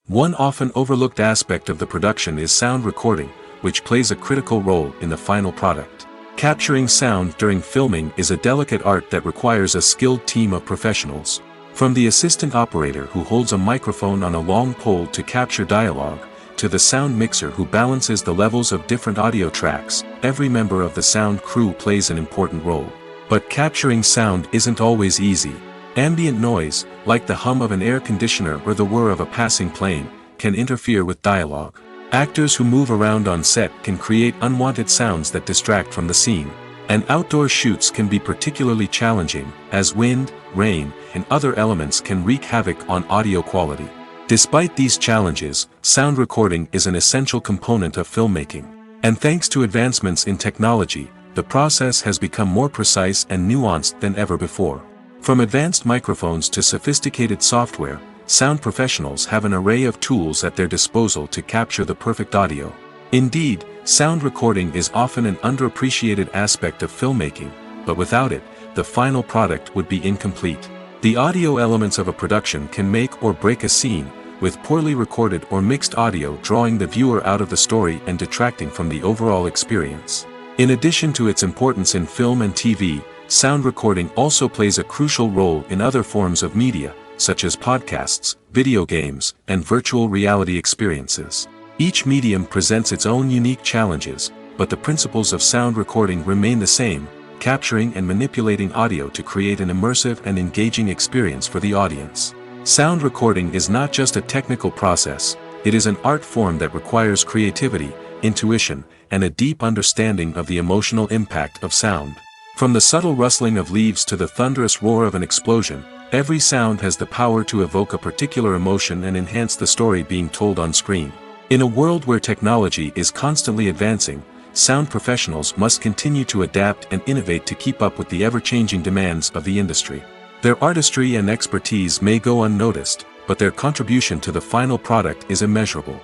One often overlooked aspect of the production is sound recording, which plays a critical role in the final product. Capturing sound during filming is a delicate art that requires a skilled team of professionals. From the assistant operator who holds a microphone on a long pole to capture dialogue, to the sound mixer who balances the levels of different audio tracks, every member of the sound crew plays an important role. But capturing sound isn't always easy. Ambient noise, like the hum of an air conditioner or the whir of a passing plane, can interfere with dialogue. Actors who move around on set can create unwanted sounds that distract from the scene. And outdoor shoots can be particularly challenging, as wind, rain, and other elements can wreak havoc on audio quality. Despite these challenges, sound recording is an essential component of filmmaking. And thanks to advancements in technology, the process has become more precise and nuanced than ever before. From advanced microphones to sophisticated software, sound professionals have an array of tools at their disposal to capture the perfect audio. Indeed, sound recording is often an underappreciated aspect of filmmaking, but without it, the final product would be incomplete. The audio elements of a production can make or break a scene, with poorly recorded or mixed audio drawing the viewer out of the story and detracting from the overall experience. In addition to its importance in film and TV, sound recording also plays a crucial role in other forms of media, such as podcasts, video games, and virtual reality experiences. Each medium presents its own unique challenges, but the principles of sound recording remain the same, capturing and manipulating audio to create an immersive and engaging experience for the audience. Sound recording is not just a technical process, it is an art form that requires creativity, intuition, and a deep understanding of the emotional impact of sound. From the subtle rustling of leaves to the thunderous roar of an explosion, every sound has the power to evoke a particular emotion and enhance the story being told on screen. In a world where technology is constantly advancing, sound professionals must continue to adapt and innovate to keep up with the ever-changing demands of the industry. Their artistry and expertise may go unnoticed, but their contribution to the final product is immeasurable.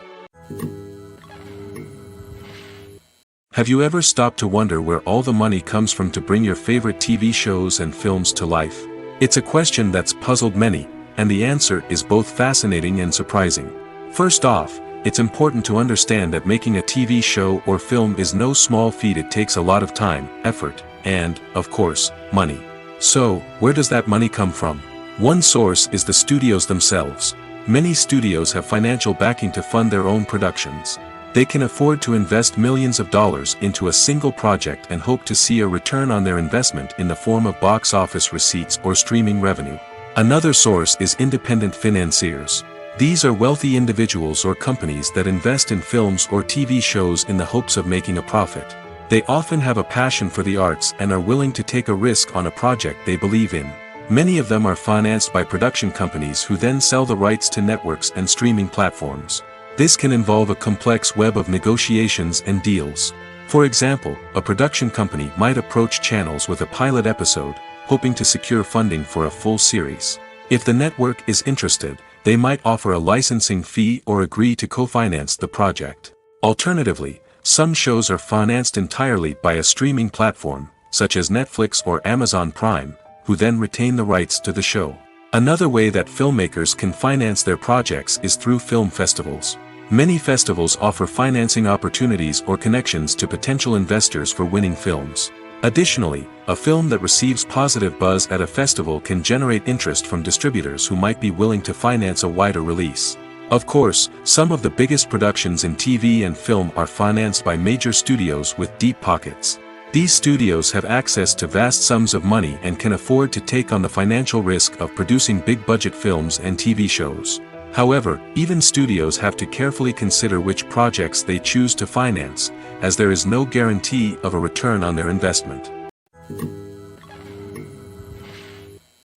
Have you ever stopped to wonder where all the money comes from to bring your favorite TV shows and films to life? It's a question that's puzzled many, and the answer is both fascinating and surprising. First off, it's important to understand that making a TV show or film is no small feat. It takes a lot of time, effort, and, of course, money. So, where does that money come from? One source is the studios themselves. Many studios have financial backing to fund their own productions. They can afford to invest millions of dollars into a single project and hope to see a return on their investment in the form of box office receipts or streaming revenue. Another source is independent financiers. These are wealthy individuals or companies that invest in films or TV shows in the hopes of making a profit. They often have a passion for the arts and are willing to take a risk on a project they believe in. Many of them are financed by production companies who then sell the rights to networks and streaming platforms. This can involve a complex web of negotiations and deals. For example, a production company might approach channels with a pilot episode, hoping to secure funding for a full series. If the network is interested, they might offer a licensing fee or agree to co-finance the project. Alternatively, some shows are financed entirely by a streaming platform, such as Netflix or Amazon Prime, who then retain the rights to the show. Another way that filmmakers can finance their projects is through film festivals. Many festivals offer financing opportunities or connections to potential investors for winning films. Additionally, a film that receives positive buzz at a festival can generate interest from distributors who might be willing to finance a wider release. Of course, some of the biggest productions in TV and film are financed by major studios with deep pockets. These studios have access to vast sums of money and can afford to take on the financial risk of producing big-budget films and TV shows. However, even studios have to carefully consider which projects they choose to finance, as there is no guarantee of a return on their investment.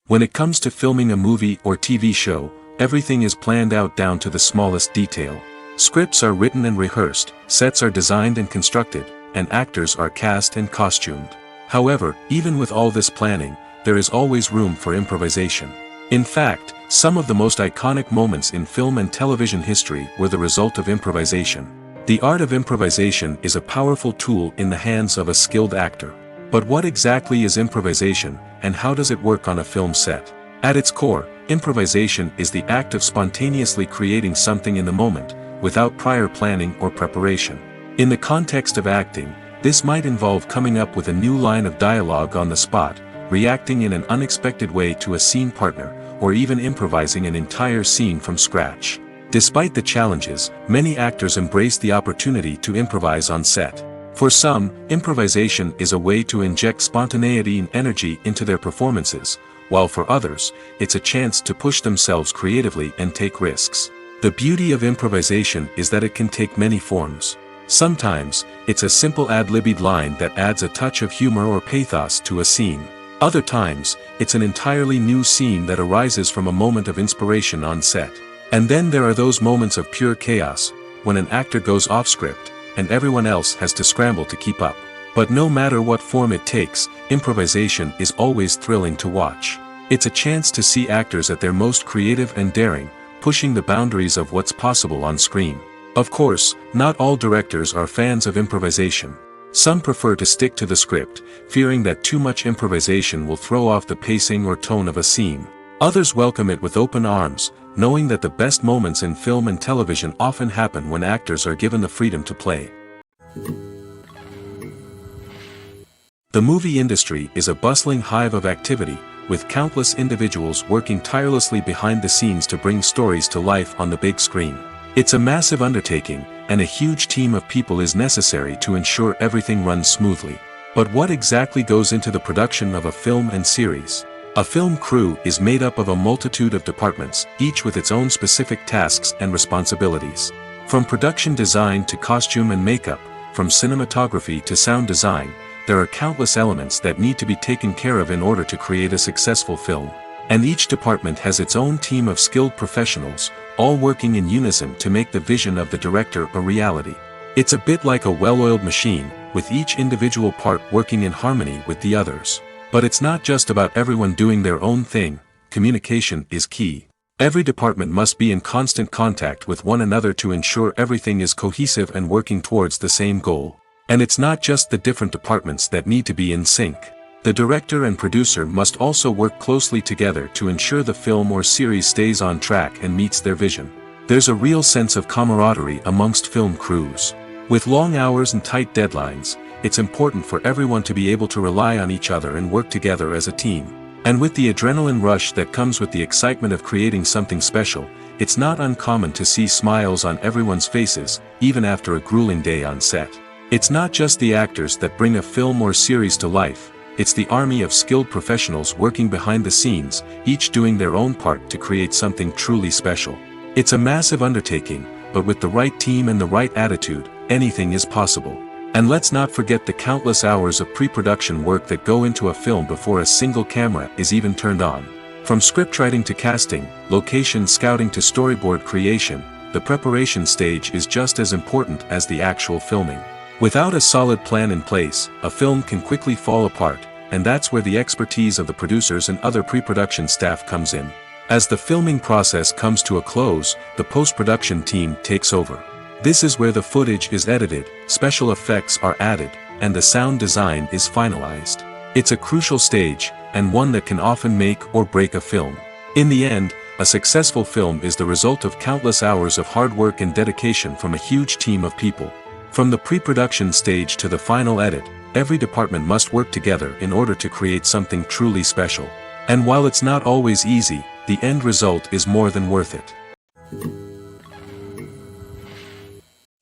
When it comes to filming a movie or TV show, everything is planned out down to the smallest detail. Scripts are written and rehearsed, sets are designed and constructed, and actors are cast and costumed. However, even with all this planning, there is always room for improvisation. In fact, some of the most iconic moments in film and television history were the result of improvisation. The art of improvisation is a powerful tool in the hands of a skilled actor. But what exactly is improvisation, and how does it work on a film set? At its core, improvisation is the act of spontaneously creating something in the moment, without prior planning or preparation. In the context of acting, this might involve coming up with a new line of dialogue on the spot, reacting in an unexpected way to a scene partner, or even improvising an entire scene from scratch. Despite the challenges, many actors embrace the opportunity to improvise on set. For some, improvisation is a way to inject spontaneity and energy into their performances, while for others, it's a chance to push themselves creatively and take risks. The beauty of improvisation is that it can take many forms. Sometimes, it's a simple ad-libbed line that adds a touch of humor or pathos to a scene. Other times, it's an entirely new scene that arises from a moment of inspiration on set. And then there are those moments of pure chaos, when an actor goes off script, and everyone else has to scramble to keep up. But no matter what form it takes, improvisation is always thrilling to watch. It's a chance to see actors at their most creative and daring, pushing the boundaries of what's possible on screen. Of course, not all directors are fans of improvisation. Some prefer to stick to the script, fearing that too much improvisation will throw off the pacing or tone of a scene. Others welcome it with open arms, knowing that the best moments in film and television often happen when actors are given the freedom to play. The movie industry is a bustling hive of activity, with countless individuals working tirelessly behind the scenes to bring stories to life on the big screen. It's a massive undertaking, and a huge team of people is necessary to ensure everything runs smoothly. But what exactly goes into the production of a film and series? A film crew is made up of a multitude of departments, each with its own specific tasks and responsibilities. From production design to costume and makeup, from cinematography to sound design, there are countless elements that need to be taken care of in order to create a successful film. And each department has its own team of skilled professionals, all working in unison to make the vision of the director a reality. It's a bit like a well-oiled machine, with each individual part working in harmony with the others. But it's not just about everyone doing their own thing. Communication is key. Every department must be in constant contact with one another to ensure everything is cohesive and working towards the same goal. And it's not just the different departments that need to be in sync. The director and producer must also work closely together to ensure the film or series stays on track and meets their vision. There's a real sense of camaraderie amongst film crews. With long hours and tight deadlines, it's important for everyone to be able to rely on each other and work together as a team. And with the adrenaline rush that comes with the excitement of creating something special, it's not uncommon to see smiles on everyone's faces, even after a grueling day on set. It's not just the actors that bring a film or series to life, it's the army of skilled professionals working behind the scenes, each doing their own part to create something truly special. It's a massive undertaking, but with the right team and the right attitude, anything is possible. And let's not forget the countless hours of pre-production work that go into a film before a single camera is even turned on. From scriptwriting to casting, location scouting to storyboard creation, the preparation stage is just as important as the actual filming. Without a solid plan in place, a film can quickly fall apart, and that's where the expertise of the producers and other pre-production staff comes in. As the filming process comes to a close, the post-production team takes over. This is where the footage is edited, special effects are added, and the sound design is finalized. It's a crucial stage, and one that can often make or break a film. In the end, a successful film is the result of countless hours of hard work and dedication from a huge team of people. From the pre-production stage to the final edit, every department must work together in order to create something truly special. And while it's not always easy, the end result is more than worth it.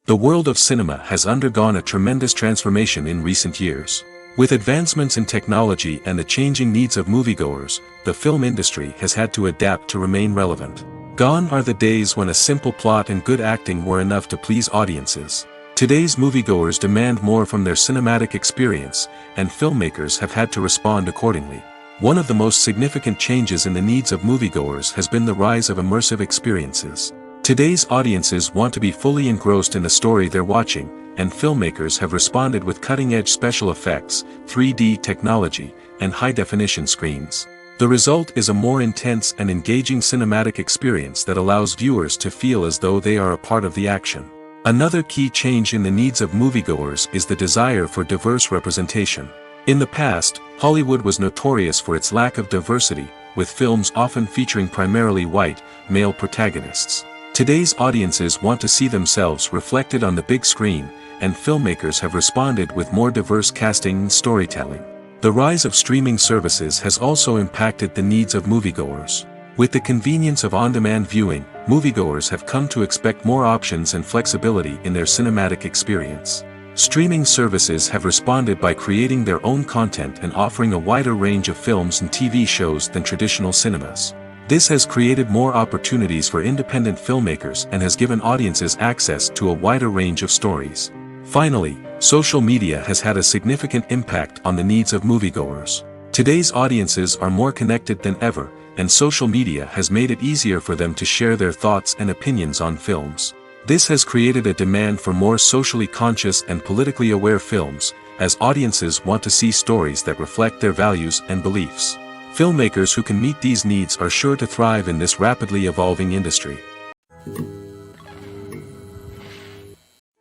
The world of cinema has undergone a tremendous transformation in recent years. With advancements in technology and the changing needs of moviegoers, the film industry has had to adapt to remain relevant. Gone are the days when a simple plot and good acting were enough to please audiences. Today's moviegoers demand more from their cinematic experience, and filmmakers have had to respond accordingly. One of the most significant changes in the needs of moviegoers has been the rise of immersive experiences. Today's audiences want to be fully engrossed in the story they're watching, and filmmakers have responded with cutting-edge special effects, 3D technology, and high-definition screens. The result is a more intense and engaging cinematic experience that allows viewers to feel as though they are a part of the action. Another key change in the needs of moviegoers is the desire for diverse representation. In the past, Hollywood was notorious for its lack of diversity, with films often featuring primarily white, male protagonists. Today's audiences want to see themselves reflected on the big screen, and filmmakers have responded with more diverse casting and storytelling. The rise of streaming services has also impacted the needs of moviegoers. With the convenience of on-demand viewing, moviegoers have come to expect more options and flexibility in their cinematic experience. Streaming services have responded by creating their own content and offering a wider range of films and TV shows than traditional cinemas. This has created more opportunities for independent filmmakers and has given audiences access to a wider range of stories. Finally, social media has had a significant impact on the needs of moviegoers. Today's audiences are more connected than ever, and social media has made it easier for them to share their thoughts and opinions on films. This has created a demand for more socially conscious and politically aware films, as audiences want to see stories that reflect their values and beliefs. Filmmakers who can meet these needs are sure to thrive in this rapidly evolving industry.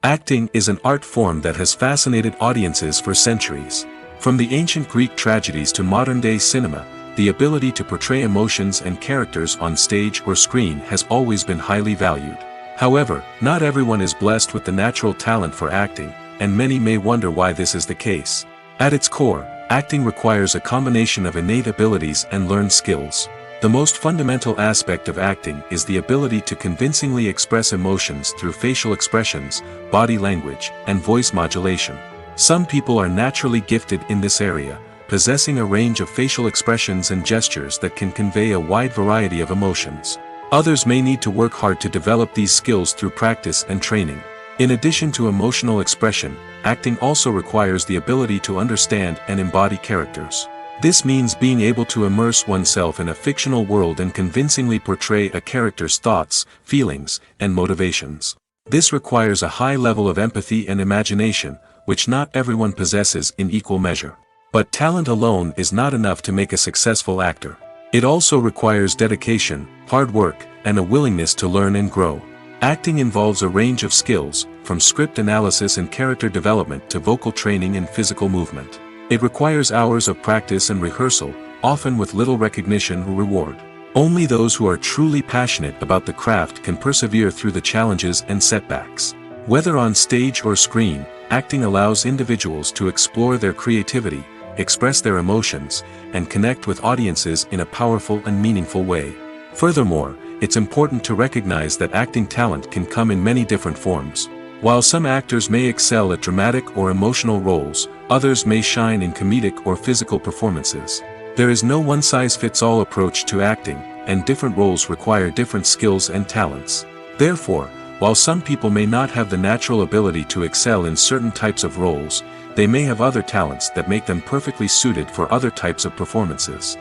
Acting is an art form that has fascinated audiences for centuries. From the ancient Greek tragedies to modern-day cinema, the ability to portray emotions and characters on stage or screen has always been highly valued. However, not everyone is blessed with the natural talent for acting, and many may wonder why this is the case. At its core, acting requires a combination of innate abilities and learned skills. The most fundamental aspect of acting is the ability to convincingly express emotions through facial expressions, body language, and voice modulation. Some people are naturally gifted in this area, possessing a range of facial expressions and gestures that can convey a wide variety of emotions. Others may need to work hard to develop these skills through practice and training. In addition to emotional expression, acting also requires the ability to understand and embody characters. This means being able to immerse oneself in a fictional world and convincingly portray a character's thoughts, feelings, and motivations. This requires a high level of empathy and imagination, which not everyone possesses in equal measure. But talent alone is not enough to make a successful actor. It also requires dedication, hard work, and a willingness to learn and grow. Acting involves a range of skills, from script analysis and character development to vocal training and physical movement. It requires hours of practice and rehearsal, often with little recognition or reward. Only those who are truly passionate about the craft can persevere through the challenges and setbacks. Whether on stage or screen, acting allows individuals to explore their creativity, express their emotions, and connect with audiences in a powerful and meaningful way. Furthermore, it's important to recognize that acting talent can come in many different forms. While some actors may excel at dramatic or emotional roles, others may shine in comedic or physical performances. There is no one-size-fits-all approach to acting, and different roles require different skills and talents. Therefore, while some people may not have the natural ability to excel in certain types of roles, they may have other talents that make them perfectly suited for other types of performances.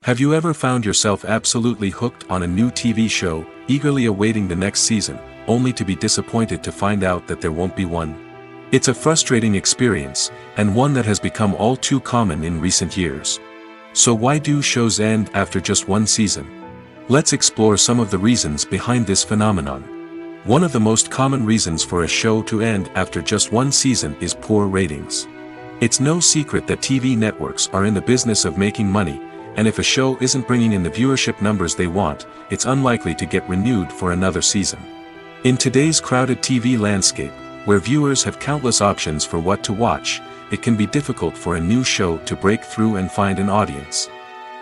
Have you ever found yourself absolutely hooked on a new TV show, eagerly awaiting the next season, only to be disappointed to find out that there won't be one? It's a frustrating experience, and one that has become all too common in recent years. So why do shows end after just one season? Let's explore some of the reasons behind this phenomenon. One of the most common reasons for a show to end after just one season is poor ratings. It's no secret that TV networks are in the business of making money, and if a show isn't bringing in the viewership numbers they want, it's unlikely to get renewed for another season. In today's crowded TV landscape, where viewers have countless options for what to watch, it can be difficult for a new show to break through and find an audience.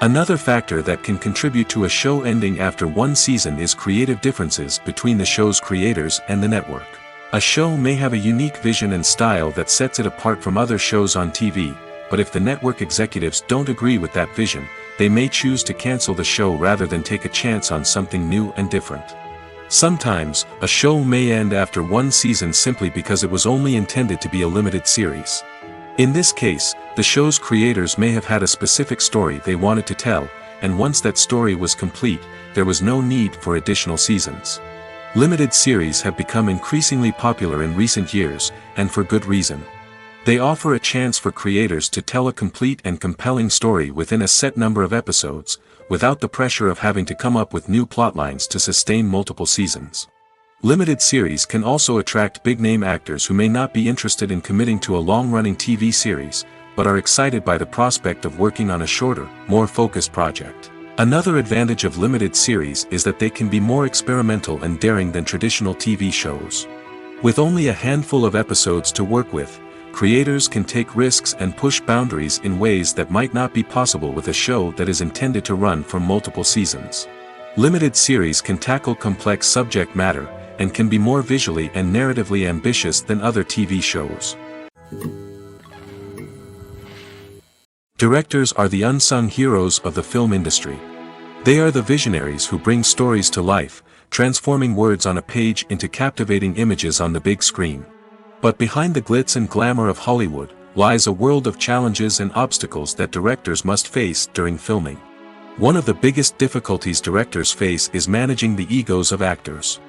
Another factor that can contribute to a show ending after one season is creative differences between the show's creators and the network. A show may have a unique vision and style that sets it apart from other shows on TV, but if the network executives don't agree with that vision, they may choose to cancel the show rather than take a chance on something new and different. Sometimes, a show may end after one season simply because it was only intended to be a limited series. In this case, the show's creators may have had a specific story they wanted to tell, and once that story was complete, there was no need for additional seasons. Limited series have become increasingly popular in recent years, and for good reason. They offer a chance for creators to tell a complete and compelling story within a set number of episodes, without the pressure of having to come up with new plotlines to sustain multiple seasons. Limited series can also attract big-name actors who may not be interested in committing to a long-running TV series, but are excited by the prospect of working on a shorter, more focused project. Another advantage of limited series is that they can be more experimental and daring than traditional TV shows. With only a handful of episodes to work with, creators can take risks and push boundaries in ways that might not be possible with a show that is intended to run for multiple seasons. Limited series can tackle complex subject matter, and can be more visually and narratively ambitious than other TV shows. Directors are the unsung heroes of the film industry. They are the visionaries who bring stories to life, transforming words on a page into captivating images on the big screen. But behind the glitz and glamour of Hollywood, lies a world of challenges and obstacles that directors must face during filming. One of the biggest difficulties directors face is managing the egos of actors.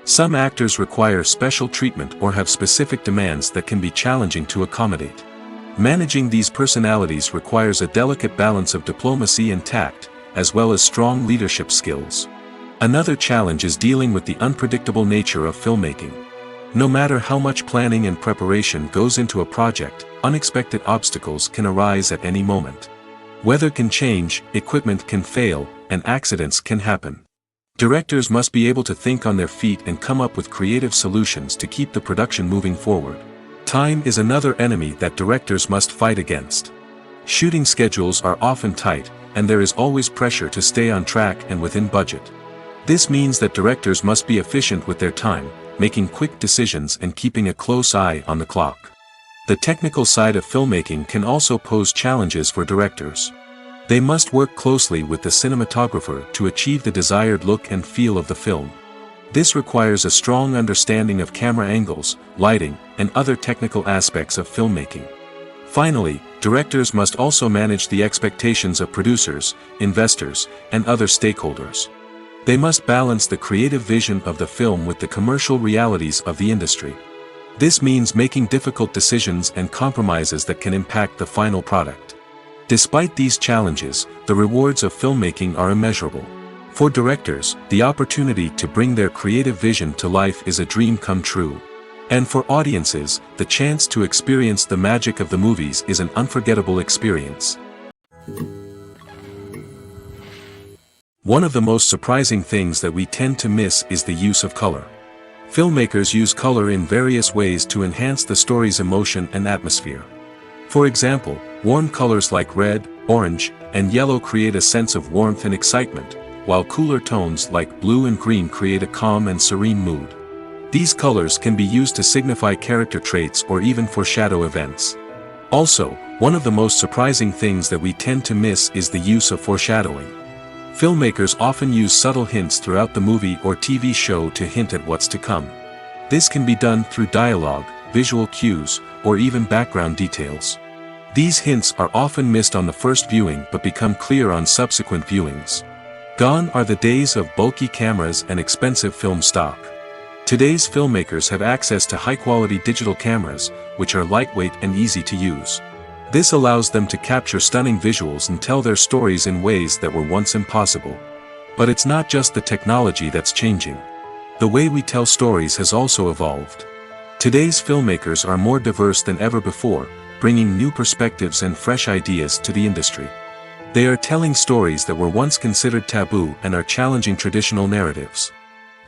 Some actors require special treatment or have specific demands that can be challenging to accommodate. Managing these personalities requires a delicate balance of diplomacy and tact, as well as strong leadership skills. Another challenge is dealing with the unpredictable nature of filmmaking. No matter how much planning and preparation goes into a project, unexpected obstacles can arise at any moment. Weather can change, equipment can fail, and accidents can happen. Directors must be able to think on their feet and come up with creative solutions to keep the production moving forward. Time is another enemy that directors must fight against. Shooting schedules are often tight, and there is always pressure to stay on track and within budget. This means that directors must be efficient with their time, making quick decisions and keeping a close eye on the clock. The technical side of filmmaking can also pose challenges for directors. They must work closely with the cinematographer to achieve the desired look and feel of the film. This requires a strong understanding of camera angles, lighting, and other technical aspects of filmmaking. Finally, directors must also manage the expectations of producers, investors, and other stakeholders. They must balance the creative vision of the film with the commercial realities of the industry. This means making difficult decisions and compromises that can impact the final product. Despite these challenges, the rewards of filmmaking are immeasurable. For directors, the opportunity to bring their creative vision to life is a dream come true. And for audiences, the chance to experience the magic of the movies is an unforgettable experience. One of the most surprising things that we tend to miss is the use of color. Filmmakers use color in various ways to enhance the story's emotion and atmosphere. For example, warm colors like red, orange, and yellow create a sense of warmth and excitement, while cooler tones like blue and green create a calm and serene mood. These colors can be used to signify character traits or even foreshadow events. Also, one of the most surprising things that we tend to miss is the use of foreshadowing. Filmmakers often use subtle hints throughout the movie or TV show to hint at what's to come. This can be done through dialogue, visual cues, or even background details. These hints are often missed on the first viewing but become clear on subsequent viewings. Gone are the days of bulky cameras and expensive film stock. Today's filmmakers have access to high-quality digital cameras, which are lightweight and easy to use. This allows them to capture stunning visuals and tell their stories in ways that were once impossible. But it's not just the technology that's changing. The way we tell stories has also evolved. Today's filmmakers are more diverse than ever before, bringing new perspectives and fresh ideas to the industry. They are telling stories that were once considered taboo and are challenging traditional narratives.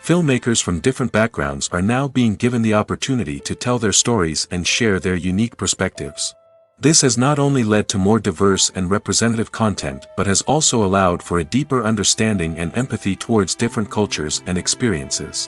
Filmmakers from different backgrounds are now being given the opportunity to tell their stories and share their unique perspectives. This has not only led to more diverse and representative content but has also allowed for a deeper understanding and empathy towards different cultures and experiences.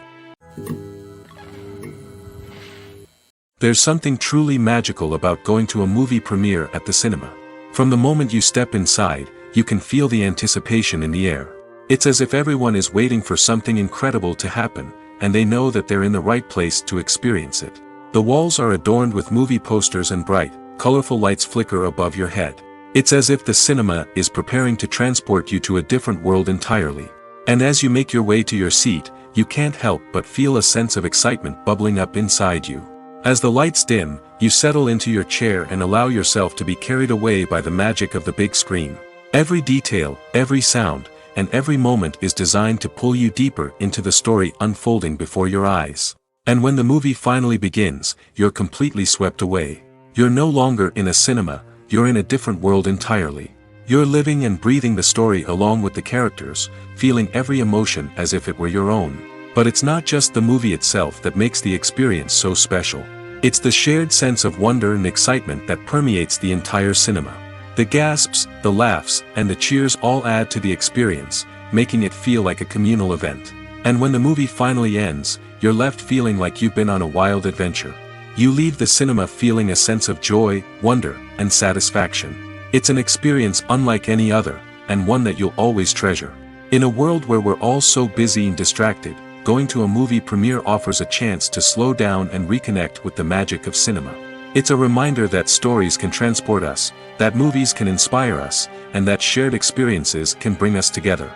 There's something truly magical about going to a movie premiere at the cinema. From the moment you step inside, you can feel the anticipation in the air. It's as if everyone is waiting for something incredible to happen, and they know that they're in the right place to experience it. The walls are adorned with movie posters and bright, colorful lights flicker above your head. It's as if the cinema is preparing to transport you to a different world entirely. And as you make your way to your seat, you can't help but feel a sense of excitement bubbling up inside you. As the lights dim, you settle into your chair and allow yourself to be carried away by the magic of the big screen. Every detail, every sound, and every moment is designed to pull you deeper into the story unfolding before your eyes. And when the movie finally begins, you're completely swept away. You're no longer in a cinema, you're in a different world entirely. You're living and breathing the story along with the characters, feeling every emotion as if it were your own. But it's not just the movie itself that makes the experience so special. It's the shared sense of wonder and excitement that permeates the entire cinema. The gasps, the laughs, and the cheers all add to the experience, making it feel like a communal event. And when the movie finally ends, you're left feeling like you've been on a wild adventure. You leave the cinema feeling a sense of joy, wonder, and satisfaction. It's an experience unlike any other, and one that you'll always treasure. In a world where we're all so busy and distracted, going to a movie premiere offers a chance to slow down and reconnect with the magic of cinema. It's a reminder that stories can transport us, that movies can inspire us, and that shared experiences can bring us together.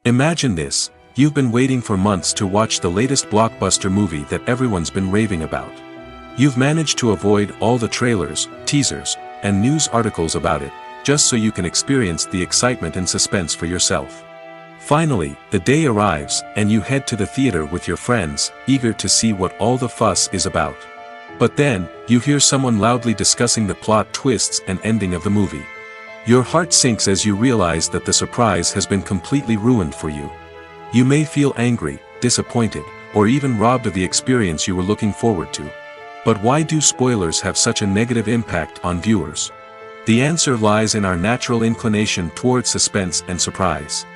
Imagine this. You've been waiting for months to watch the latest blockbuster movie that everyone's been raving about. You've managed to avoid all the trailers, teasers, and news articles about it, just so you can experience the excitement and suspense for yourself. Finally, the day arrives, and you head to the theater with your friends, eager to see what all the fuss is about. But then, you hear someone loudly discussing the plot twists and ending of the movie. Your heart sinks as you realize that the surprise has been completely ruined for you. You may feel angry, disappointed, or even robbed of the experience you were looking forward to. But why do spoilers have such a negative impact on viewers? The answer lies in our natural inclination toward suspense and surprise.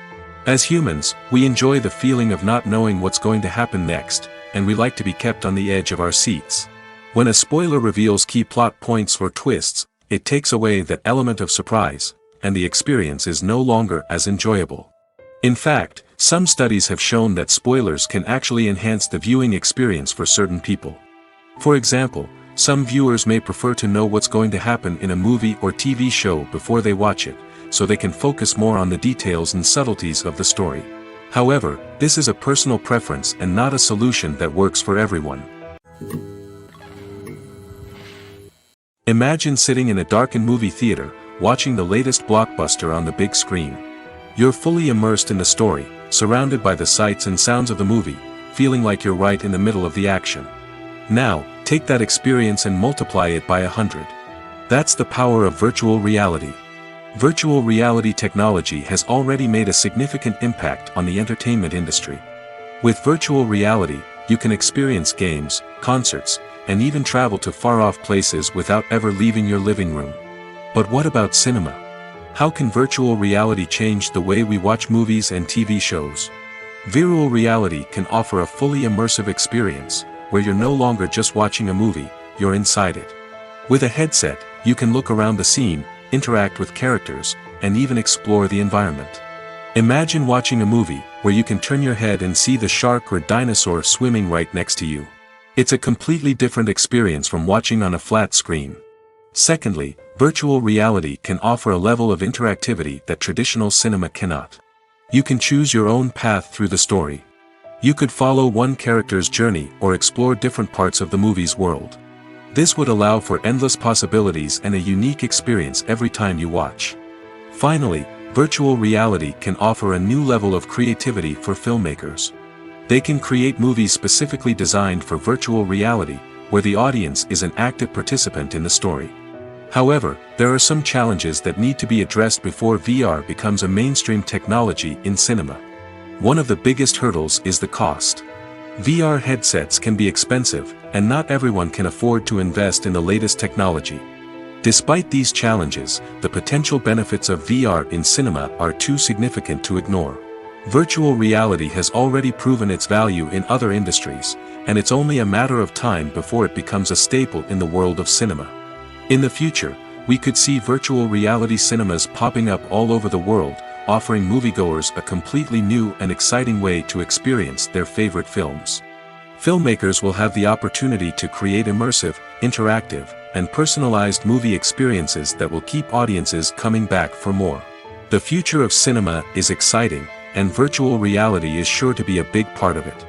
As humans, we enjoy the feeling of not knowing what's going to happen next, and we like to be kept on the edge of our seats. When a spoiler reveals key plot points or twists, it takes away that element of surprise, and the experience is no longer as enjoyable. In fact, some studies have shown that spoilers can actually enhance the viewing experience for certain people. For example, some viewers may prefer to know what's going to happen in a movie or TV show before they watch it, so they can focus more on the details and subtleties of the story. However, this is a personal preference and not a solution that works for everyone. Imagine sitting in a darkened movie theater, watching the latest blockbuster on the big screen. You're fully immersed in the story, surrounded by the sights and sounds of the movie, feeling like you're right in the middle of the action. Now, take that experience and multiply it by 100. That's the power of virtual reality. Virtual reality technology has already made a significant impact on the entertainment industry. With virtual reality, you can experience games, concerts, and even travel to far-off places without ever leaving your living room. But what about cinema? How can virtual reality change the way we watch movies and TV shows? Virtual reality can offer a fully immersive experience, where you're no longer just watching a movie, you're inside it. With a headset, you can look around the scene, interact with characters, and even explore the environment. Imagine watching a movie where you can turn your head and see the shark or dinosaur swimming right next to you. It's a completely different experience from watching on a flat screen. Secondly, virtual reality can offer a level of interactivity that traditional cinema cannot. You can choose your own path through the story. You could follow one character's journey or explore different parts of the movie's world. This would allow for endless possibilities and a unique experience every time you watch. Finally, virtual reality can offer a new level of creativity for filmmakers. They can create movies specifically designed for virtual reality, where the audience is an active participant in the story. However, there are some challenges that need to be addressed before VR becomes a mainstream technology in cinema. One of the biggest hurdles is the cost. VR headsets can be expensive, and not everyone can afford to invest in the latest technology. Despite these challenges, the potential benefits of VR in cinema are too significant to ignore. Virtual reality has already proven its value in other industries, and it's only a matter of time before it becomes a staple in the world of cinema. In the future, we could see virtual reality cinemas popping up all over the world, offering moviegoers a completely new and exciting way to experience their favorite films. Filmmakers will have the opportunity to create immersive, interactive, and personalized movie experiences that will keep audiences coming back for more. The future of cinema is exciting, and virtual reality is sure to be a big part of it.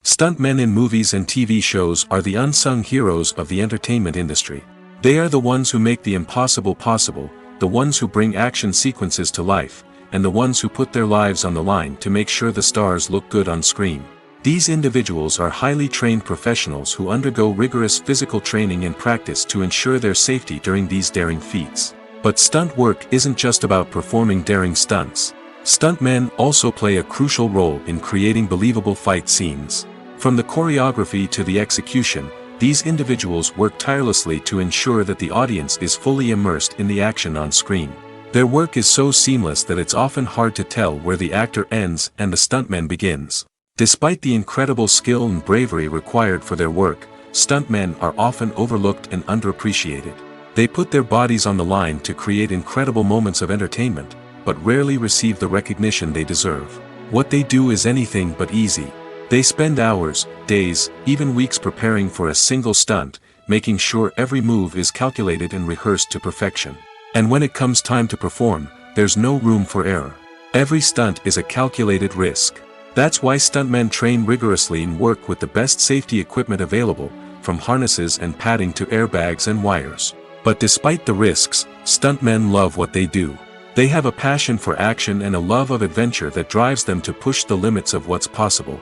Stuntmen in movies and TV shows are the unsung heroes of the entertainment industry. They are the ones who make the impossible possible, the ones who bring action sequences to life, and the ones who put their lives on the line to make sure the stars look good on screen. These individuals are highly trained professionals who undergo rigorous physical training and practice to ensure their safety during these daring feats. But stunt work isn't just about performing daring stunts. Stuntmen also play a crucial role in creating believable fight scenes. From the choreography to the execution, these individuals work tirelessly to ensure that the audience is fully immersed in the action on screen. Their work is so seamless that it's often hard to tell where the actor ends and the stuntman begins. Despite the incredible skill and bravery required for their work, stuntmen are often overlooked and underappreciated. They put their bodies on the line to create incredible moments of entertainment, but rarely receive the recognition they deserve. What they do is anything but easy. They spend hours, days, even weeks preparing for a single stunt, making sure every move is calculated and rehearsed to perfection. And when it comes time to perform, there's no room for error. Every stunt is a calculated risk. That's why stuntmen train rigorously and work with the best safety equipment available, from harnesses and padding to airbags and wires. But despite the risks, stuntmen love what they do. They have a passion for action and a love of adventure that drives them to push the limits of what's possible.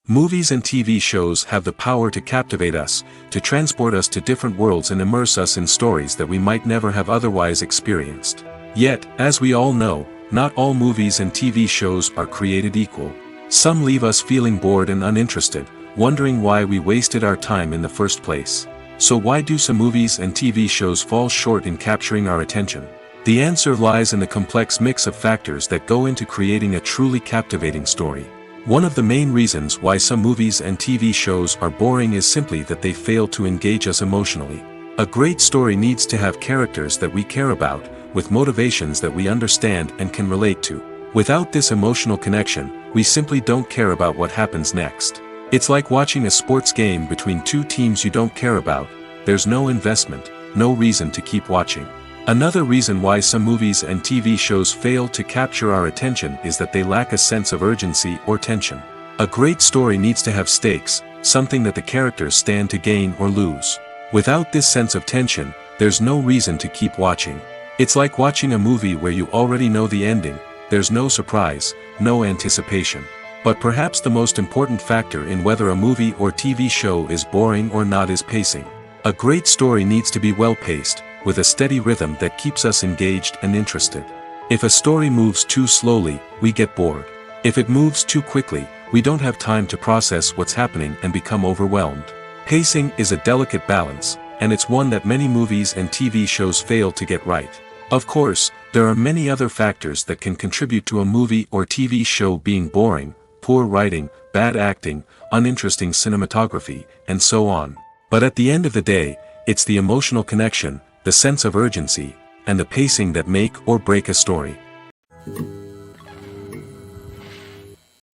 Movies and TV shows have the power to captivate us, to transport us to different worlds and immerse us in stories that we might never have otherwise experienced. Yet, as we all know, not all movies and TV shows are created equal. Some leave us feeling bored and uninterested, wondering why we wasted our time in the first place. So why do some movies and TV shows fall short in capturing our attention? The answer lies in the complex mix of factors that go into creating a truly captivating story. One of the main reasons why some movies and TV shows are boring is simply that they fail to engage us emotionally. A great story needs to have characters that we care about, with motivations that we understand and can relate to. Without this emotional connection, we simply don't care about what happens next. It's like watching a sports game between two teams you don't care about. There's no investment, no reason to keep watching. Another reason why some movies and TV shows fail to capture our attention is that they lack a sense of urgency or tension. A great story needs to have stakes, something that the characters stand to gain or lose. Without this sense of tension, there's no reason to keep watching. It's like watching a movie where you already know the ending. There's no surprise, no anticipation. But perhaps the most important factor in whether a movie or TV show is boring or not is pacing. A great story needs to be well-paced, with a steady rhythm that keeps us engaged and interested. If a story moves too slowly, we get bored. If it moves too quickly, we don't have time to process what's happening and become overwhelmed. Pacing is a delicate balance, and it's one that many movies and TV shows fail to get right. Of course, there are many other factors that can contribute to a movie or TV show being boring: poor writing, bad acting, uninteresting cinematography, and so on. But at the end of the day, it's the emotional connection, the sense of urgency, and the pacing that make or break a story.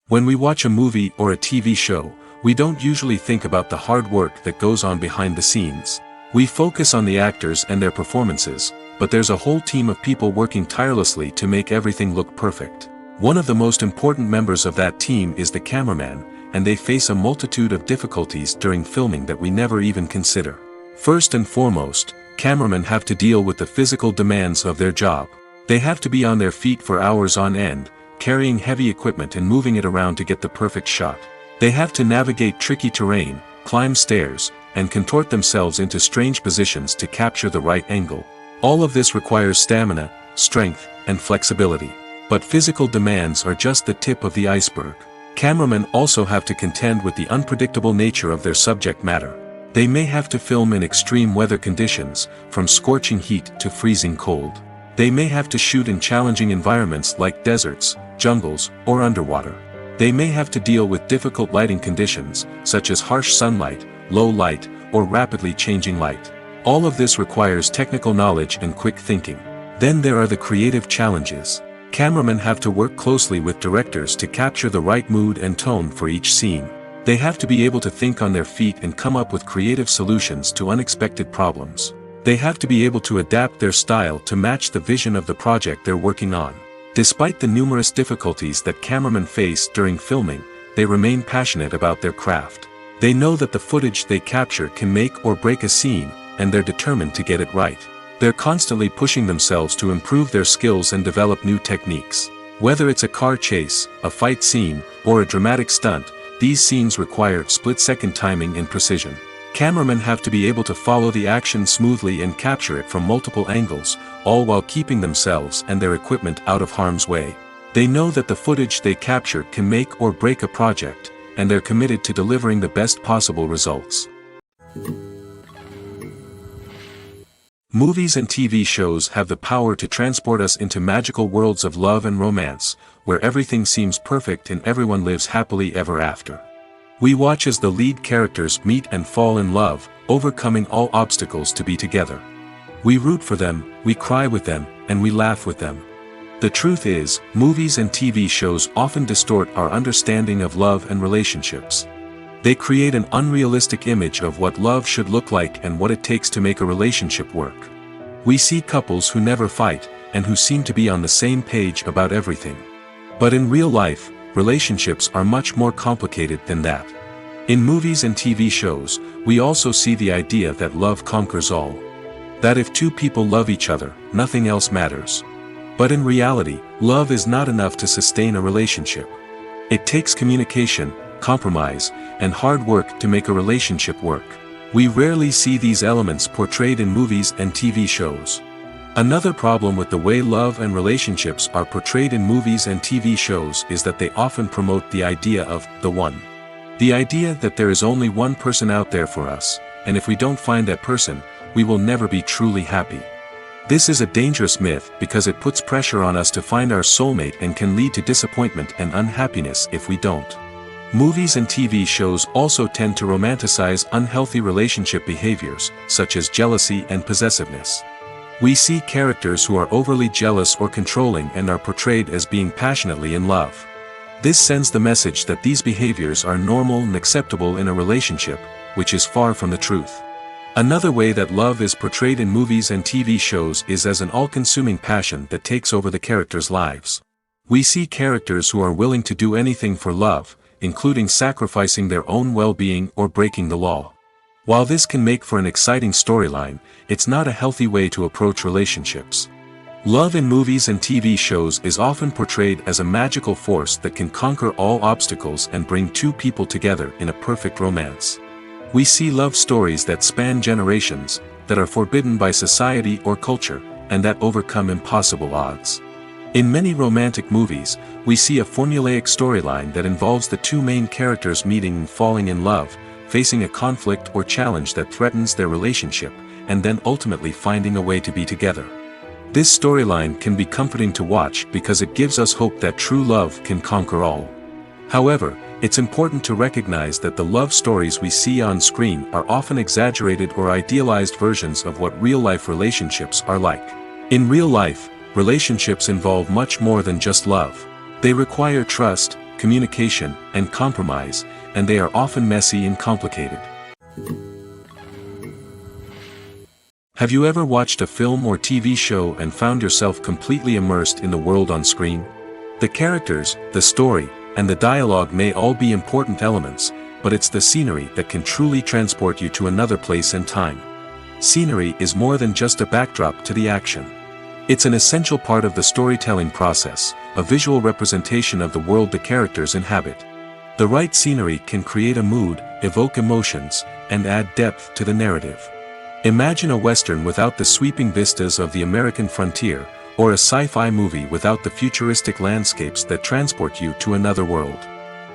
When we watch a movie or a TV show, we don't usually think about the hard work that goes on behind the scenes. We focus on the actors and their performances, but there's a whole team of people working tirelessly to make everything look perfect. One of the most important members of that team is the cameraman, and they face a multitude of difficulties during filming that we never even consider. First and foremost, cameramen have to deal with the physical demands of their job. They have to be on their feet for hours on end, carrying heavy equipment and moving it around to get the perfect shot. They have to navigate tricky terrain, climb stairs, and contort themselves into strange positions to capture the right angle. All of this requires stamina, strength, and flexibility. But physical demands are just the tip of the iceberg. Cameramen also have to contend with the unpredictable nature of their subject matter. They may have to film in extreme weather conditions, from scorching heat to freezing cold. They may have to shoot in challenging environments like deserts, jungles, or underwater. They may have to deal with difficult lighting conditions, such as harsh sunlight, low light, or rapidly changing light. All of this requires technical knowledge and quick thinking. Then there are the creative challenges. Cameramen have to work closely with directors to capture the right mood and tone for each scene. They have to be able to think on their feet and come up with creative solutions to unexpected problems. They have to be able to adapt their style to match the vision of the project they're working on. Despite the numerous difficulties that cameramen face during filming, they remain passionate about their craft. They know that the footage they capture can make or break a scene, and they're determined to get it right. They're constantly pushing themselves to improve their skills and develop new techniques. Whether it's a car chase, a fight scene, or a dramatic stunt, these scenes require split-second timing and precision. Cameramen have to be able to follow the action smoothly and capture it from multiple angles, all while keeping themselves and their equipment out of harm's way. They know that the footage they capture can make or break a project, and they're committed to delivering the best possible results. Movies and TV shows have the power to transport us into magical worlds of love and romance, where everything seems perfect and everyone lives happily ever after. We watch as the lead characters meet and fall in love, overcoming all obstacles to be together. We root for them, we cry with them, and we laugh with them. The truth is, movies and TV shows often distort our understanding of love and relationships. They create an unrealistic image of what love should look like and what it takes to make a relationship work. We see couples who never fight, and who seem to be on the same page about everything. But in real life, relationships are much more complicated than that. In movies and TV shows, we also see the idea that love conquers all. That if two people love each other, nothing else matters. But in reality, love is not enough to sustain a relationship. It takes communication, compromise, and hard work to make a relationship work. We rarely see these elements portrayed in movies and TV shows. Another problem with the way love and relationships are portrayed in movies and TV shows is that they often promote the idea of the one. The idea that there is only one person out there for us, and if we don't find that person, we will never be truly happy. This is a dangerous myth because it puts pressure on us to find our soulmate and can lead to disappointment and unhappiness if we don't. Movies and TV shows also tend to romanticize unhealthy relationship behaviors, such as jealousy and possessiveness. We see characters who are overly jealous or controlling and are portrayed as being passionately in love. This sends the message that these behaviors are normal and acceptable in a relationship, which is far from the truth. Another way that love is portrayed in movies and TV shows is as an all-consuming passion that takes over the characters' lives. We see characters who are willing to do anything for love, including sacrificing their own well-being or breaking the law. While this can make for an exciting storyline, it's not a healthy way to approach relationships. Love in movies and TV shows is often portrayed as a magical force that can conquer all obstacles and bring two people together in a perfect romance. We see love stories that span generations, that are forbidden by society or culture, and that overcome impossible odds. In many romantic movies, we see a formulaic storyline that involves the two main characters meeting and falling in love, facing a conflict or challenge that threatens their relationship, and then ultimately finding a way to be together. This storyline can be comforting to watch because it gives us hope that true love can conquer all. However, it's important to recognize that the love stories we see on screen are often exaggerated or idealized versions of what real-life relationships are like. In real life, relationships involve much more than just love. They require trust, communication, and compromise, and they are often messy and complicated. Have you ever watched a film or TV show and found yourself completely immersed in the world on screen? The characters, the story, and the dialogue may all be important elements, but it's the scenery that can truly transport you to another place and time. Scenery is more than just a backdrop to the action. It's an essential part of the storytelling process, a visual representation of the world the characters inhabit. The right scenery can create a mood, evoke emotions, and add depth to the narrative. Imagine a Western without the sweeping vistas of the American frontier, or a sci-fi movie without the futuristic landscapes that transport you to another world.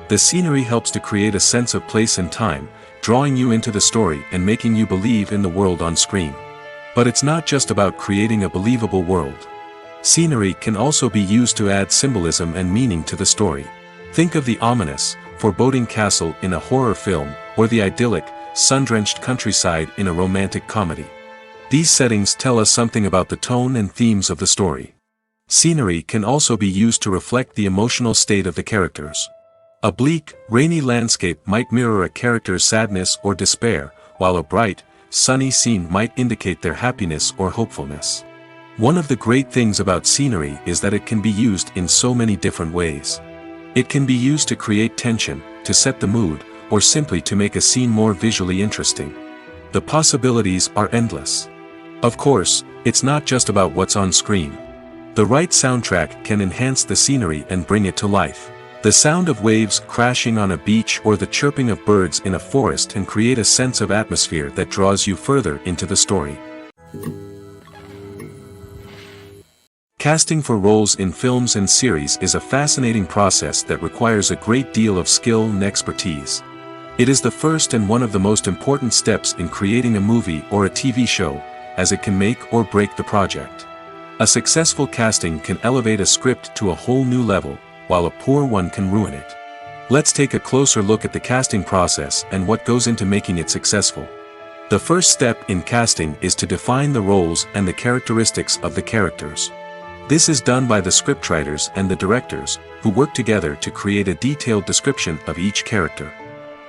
The scenery helps to create a sense of place and time, drawing you into the story and making you believe in the world on screen. But it's not just about creating a believable world. Scenery can also be used to add symbolism and meaning to the story. Think of the ominous, foreboding castle in a horror film, or the idyllic, sun-drenched countryside in a romantic comedy. These settings tell us something about the tone and themes of the story. Scenery can also be used to reflect the emotional state of the characters. A bleak, rainy landscape might mirror a character's sadness or despair, while a bright, sunny scene might indicate their happiness or hopefulness. One of the great things about scenery is that it can be used in so many different ways. It can be used to create tension, to set the mood, or simply to make a scene more visually interesting. The possibilities are endless. Of course, it's not just about what's on screen. The right soundtrack can enhance the scenery and bring it to life. The sound of waves crashing on a beach or the chirping of birds in a forest can create a sense of atmosphere that draws you further into the story. Casting for roles in films and series is a fascinating process that requires a great deal of skill and expertise. It is the first and one of the most important steps in creating a movie or a TV show, as it can make or break the project. A successful casting can elevate a script to a whole new level, while a poor one can ruin it. Let's take a closer look at the casting process and what goes into making it successful. The first step in casting is to define the roles and the characteristics of the characters. This is done by the scriptwriters and the directors, who work together to create a detailed description of each character.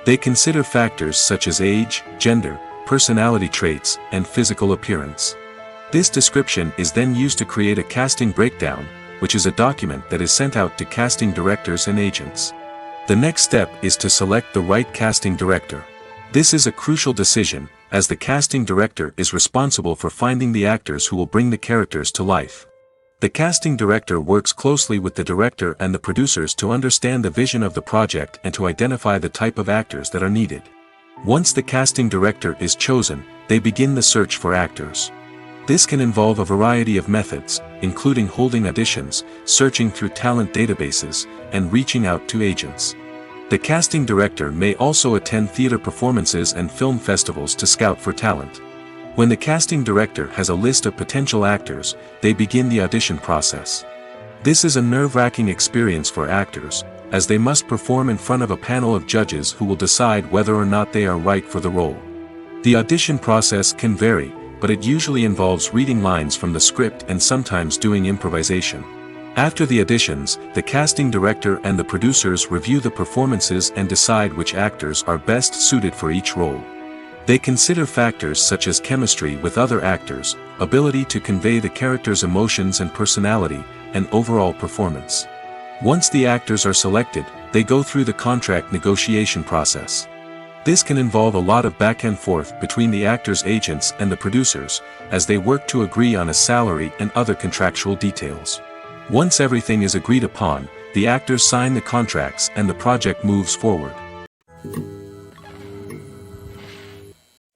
They consider factors such as age, gender, personality traits, and physical appearance. This description is then used to create a casting breakdown, which is a document that is sent out to casting directors and agents. The next step is to select the right casting director. This is a crucial decision, as the casting director is responsible for finding the actors who will bring the characters to life. The casting director works closely with the director and the producers to understand the vision of the project and to identify the type of actors that are needed. Once the casting director is chosen, they begin the search for actors. This can involve a variety of methods, including holding auditions, searching through talent databases, and reaching out to agents. The casting director may also attend theater performances and film festivals to scout for talent. When the casting director has a list of potential actors, they begin the audition process. This is a nerve-wracking experience for actors, as they must perform in front of a panel of judges who will decide whether or not they are right for the role. The audition process can vary, but it usually involves reading lines from the script and sometimes doing improvisation. After the auditions, the casting director and the producers review the performances and decide which actors are best suited for each role. They consider factors such as chemistry with other actors, ability to convey the character's emotions and personality, and overall performance. Once the actors are selected, they go through the contract negotiation process. This can involve a lot of back and forth between the actors' agents and the producers, as they work to agree on a salary and other contractual details. Once everything is agreed upon, the actors sign the contracts and the project moves forward.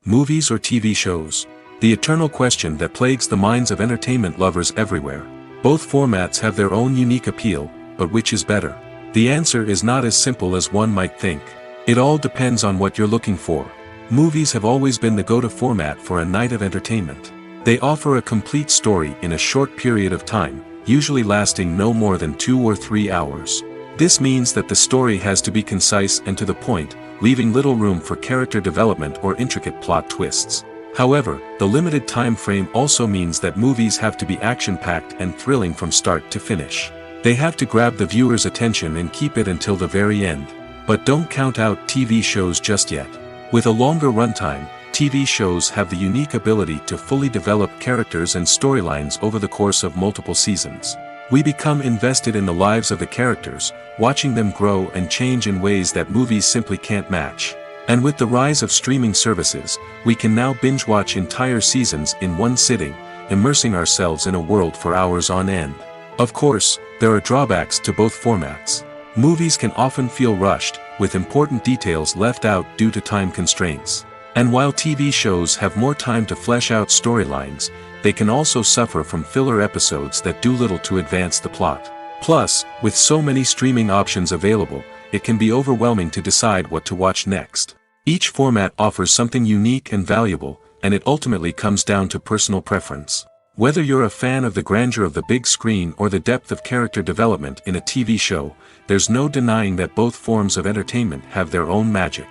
Movies or TV shows? The eternal question that plagues the minds of entertainment lovers everywhere. Both formats have their own unique appeal, but which is better? The answer is not as simple as one might think. It all depends on what you're looking for. Movies have always been the go-to format for a night of entertainment. They offer a complete story in a short period of time, usually lasting no more than 2 or 3 hours. This means that the story has to be concise and to the point, leaving little room for character development or intricate plot twists. However, the limited time frame also means that movies have to be action-packed and thrilling from start to finish. They have to grab the viewer's attention and keep it until the very end. But don't count out TV shows just yet. With a longer runtime, TV shows have the unique ability to fully develop characters and storylines over the course of multiple seasons. We become invested in the lives of the characters, watching them grow and change in ways that movies simply can't match. And with the rise of streaming services, we can now binge-watch entire seasons in one sitting, immersing ourselves in a world for hours on end. Of course, there are drawbacks to both formats. Movies can often feel rushed, with important details left out due to time constraints. And while TV shows have more time to flesh out storylines, they can also suffer from filler episodes that do little to advance the plot. Plus, with so many streaming options available, it can be overwhelming to decide what to watch next. Each format offers something unique and valuable, and it ultimately comes down to personal preference. Whether you're a fan of the grandeur of the big screen or the depth of character development in a TV show, there's no denying that both forms of entertainment have their own magic.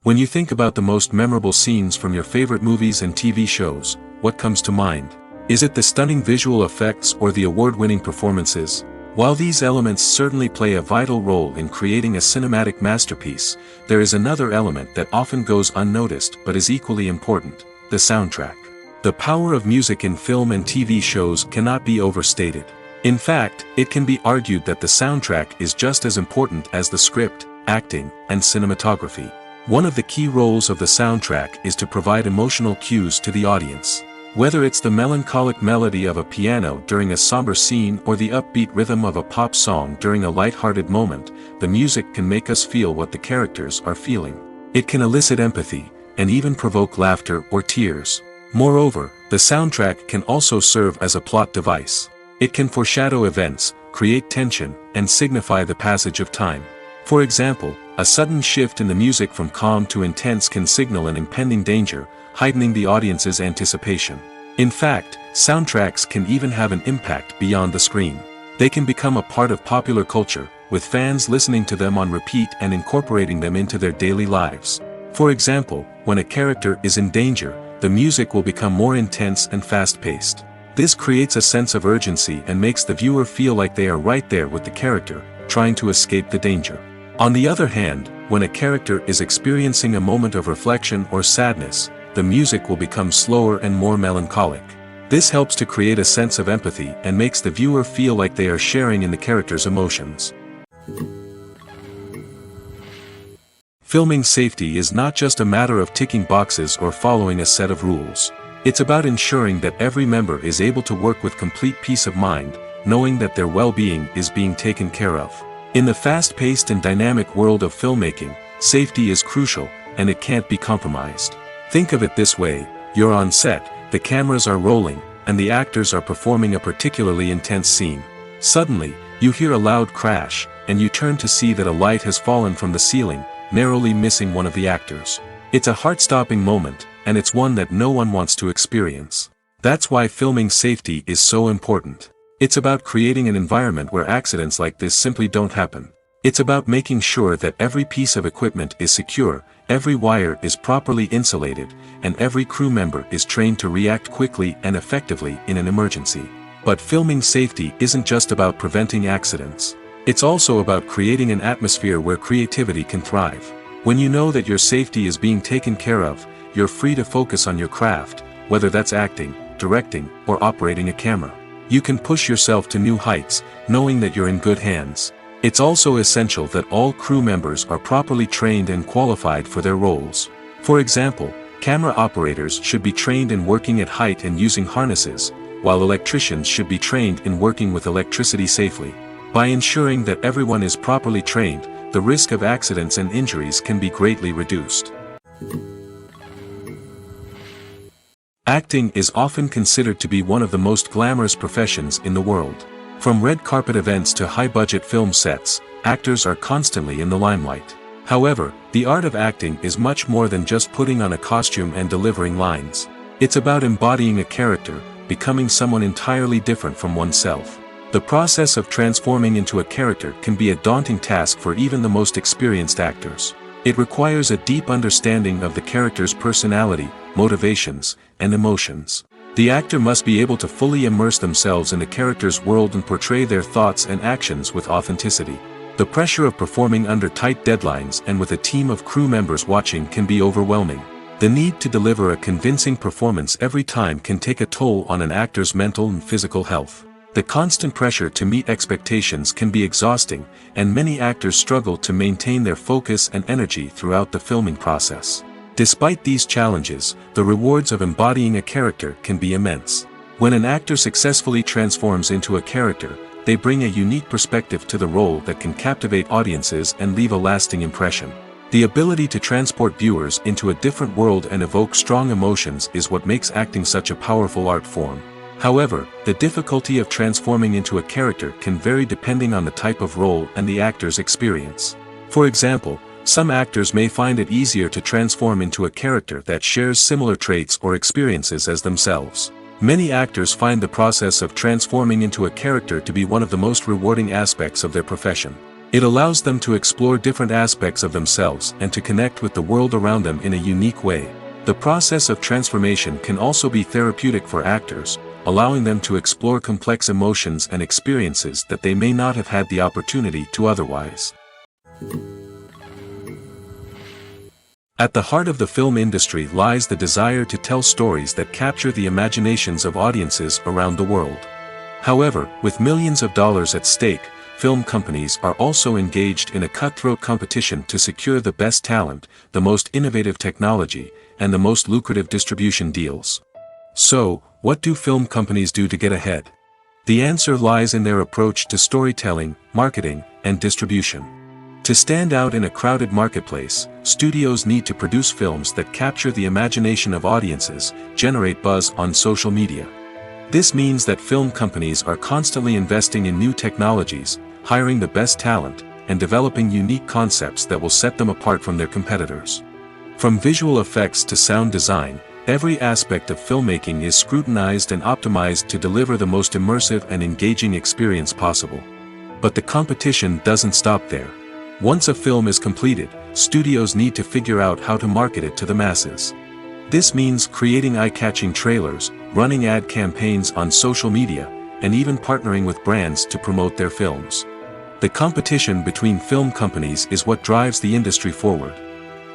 When you think about the most memorable scenes from your favorite movies and TV shows, what comes to mind? Is it the stunning visual effects or the award-winning performances? While these elements certainly play a vital role in creating a cinematic masterpiece, there is another element that often goes unnoticed but is equally important: the soundtrack. The power of music in film and TV shows cannot be overstated. In fact, it can be argued that the soundtrack is just as important as the script, acting, and cinematography. One of the key roles of the soundtrack is to provide emotional cues to the audience. Whether it's the melancholic melody of a piano during a somber scene or the upbeat rhythm of a pop song during a light-hearted moment, the music can make us feel what the characters are feeling. It can elicit empathy, and even provoke laughter or tears. Moreover, the soundtrack can also serve as a plot device. It can foreshadow events, create tension, and signify the passage of time. For example, a sudden shift in the music from calm to intense can signal an impending danger, heightening the audience's anticipation. In fact, soundtracks can even have an impact beyond the screen. They can become a part of popular culture, with fans listening to them on repeat and incorporating them into their daily lives. For example, when a character is in danger, the music will become more intense and fast-paced. This creates a sense of urgency and makes the viewer feel like they are right there with the character, trying to escape the danger. On the other hand, when a character is experiencing a moment of reflection or sadness, the music will become slower and more melancholic. This helps to create a sense of empathy and makes the viewer feel like they are sharing in the character's emotions. Filming safety is not just a matter of ticking boxes or following a set of rules. It's about ensuring that every member is able to work with complete peace of mind, knowing that their well-being is being taken care of. In the fast-paced and dynamic world of filmmaking, safety is crucial, and it can't be compromised. Think of it this way: you're on set, the cameras are rolling, and the actors are performing a particularly intense scene. Suddenly, you hear a loud crash, and you turn to see that a light has fallen from the ceiling, narrowly missing one of the actors. It's a heart-stopping moment, and it's one that no one wants to experience. That's why filming safety is so important. It's about creating an environment where accidents like this simply don't happen. It's about making sure that every piece of equipment is secure, every wire is properly insulated, and every crew member is trained to react quickly and effectively in an emergency. But filming safety isn't just about preventing accidents. It's also about creating an atmosphere where creativity can thrive. When you know that your safety is being taken care of, you're free to focus on your craft, whether that's acting, directing, or operating a camera. You can push yourself to new heights, knowing that you're in good hands. It's also essential that all crew members are properly trained and qualified for their roles. For example, camera operators should be trained in working at height and using harnesses, while electricians should be trained in working with electricity safely. By ensuring that everyone is properly trained, the risk of accidents and injuries can be greatly reduced. Acting is often considered to be one of the most glamorous professions in the world. From red carpet events to high-budget film sets, actors are constantly in the limelight. However, the art of acting is much more than just putting on a costume and delivering lines. It's about embodying a character, becoming someone entirely different from oneself. The process of transforming into a character can be a daunting task for even the most experienced actors. It requires a deep understanding of the character's personality, motivations, and emotions. The actor must be able to fully immerse themselves in the character's world and portray their thoughts and actions with authenticity. The pressure of performing under tight deadlines and with a team of crew members watching can be overwhelming. The need to deliver a convincing performance every time can take a toll on an actor's mental and physical health. The constant pressure to meet expectations can be exhausting, and many actors struggle to maintain their focus and energy throughout the filming process. Despite these challenges, the rewards of embodying a character can be immense. When an actor successfully transforms into a character, they bring a unique perspective to the role that can captivate audiences and leave a lasting impression. The ability to transport viewers into a different world and evoke strong emotions is what makes acting such a powerful art form. However, the difficulty of transforming into a character can vary depending on the type of role and the actor's experience. For example, some actors may find it easier to transform into a character that shares similar traits or experiences as themselves. Many actors find the process of transforming into a character to be one of the most rewarding aspects of their profession. It allows them to explore different aspects of themselves and to connect with the world around them in a unique way. The process of transformation can also be therapeutic for actors, allowing them to explore complex emotions and experiences that they may not have had the opportunity to otherwise. At the heart of the film industry lies the desire to tell stories that capture the imaginations of audiences around the world. However, with millions of dollars at stake, film companies are also engaged in a cutthroat competition to secure the best talent, the most innovative technology, and the most lucrative distribution deals. So, what do film companies do to get ahead? The answer lies in their approach to storytelling, marketing, and distribution. To stand out in a crowded marketplace, studios need to produce films that capture the imagination of audiences, generate buzz on social media. This means that film companies are constantly investing in new technologies, hiring the best talent, and developing unique concepts that will set them apart from their competitors. From visual effects to sound design, every aspect of filmmaking is scrutinized and optimized to deliver the most immersive and engaging experience possible. But the competition doesn't stop there. Once a film is completed, studios need to figure out how to market it to the masses. This means creating eye-catching trailers, running ad campaigns on social media, and even partnering with brands to promote their films. The competition between film companies is what drives the industry forward.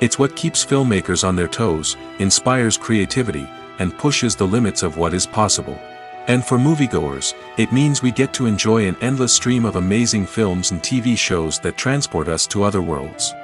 It's what keeps filmmakers on their toes, inspires creativity, and pushes the limits of what is possible. And for moviegoers, it means we get to enjoy an endless stream of amazing films and TV shows that transport us to other worlds.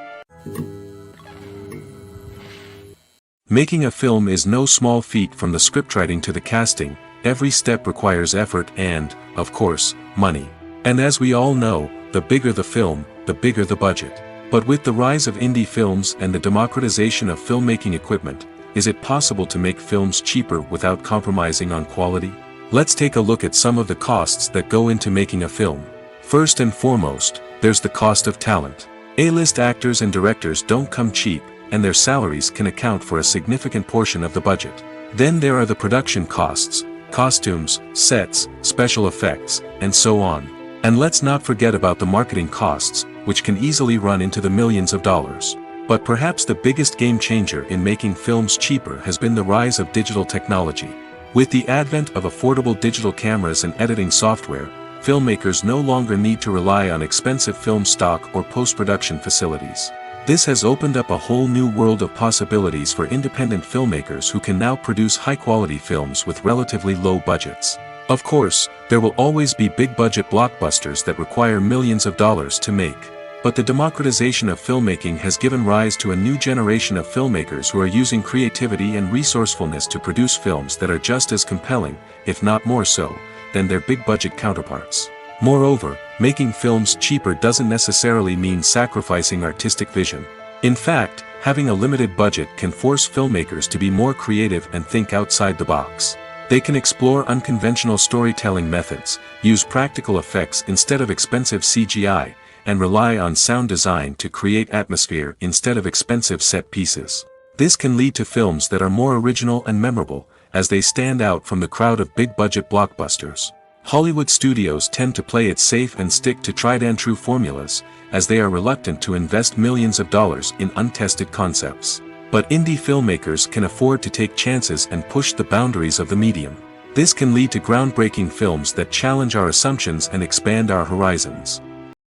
Making a film is no small feat. From the scriptwriting to the casting, every step requires effort and, of course, money. And as we all know, the bigger the film, the bigger the budget. But with the rise of indie films and the democratization of filmmaking equipment, is it possible to make films cheaper without compromising on quality? Let's take a look at some of the costs that go into making a film. First and foremost, there's the cost of talent. A-list actors and directors don't come cheap, and their salaries can account for a significant portion of the budget. Then there are the production costs, costumes, sets, special effects, and so on. And let's not forget about the marketing costs, which can easily run into the millions of dollars. But perhaps the biggest game changer in making films cheaper has been the rise of digital technology. With the advent of affordable digital cameras and editing software, filmmakers no longer need to rely on expensive film stock or post-production facilities. This has opened up a whole new world of possibilities for independent filmmakers who can now produce high-quality films with relatively low budgets. Of course, there will always be big-budget blockbusters that require millions of dollars to make. But the democratization of filmmaking has given rise to a new generation of filmmakers who are using creativity and resourcefulness to produce films that are just as compelling, if not more so, than their big-budget counterparts. Moreover, making films cheaper doesn't necessarily mean sacrificing artistic vision. In fact, having a limited budget can force filmmakers to be more creative and think outside the box. They can explore unconventional storytelling methods, use practical effects instead of expensive CGI, and rely on sound design to create atmosphere instead of expensive set pieces. This can lead to films that are more original and memorable, as they stand out from the crowd of big-budget blockbusters. Hollywood studios tend to play it safe and stick to tried-and-true formulas, as they are reluctant to invest millions of dollars in untested concepts. But indie filmmakers can afford to take chances and push the boundaries of the medium. This can lead to groundbreaking films that challenge our assumptions and expand our horizons.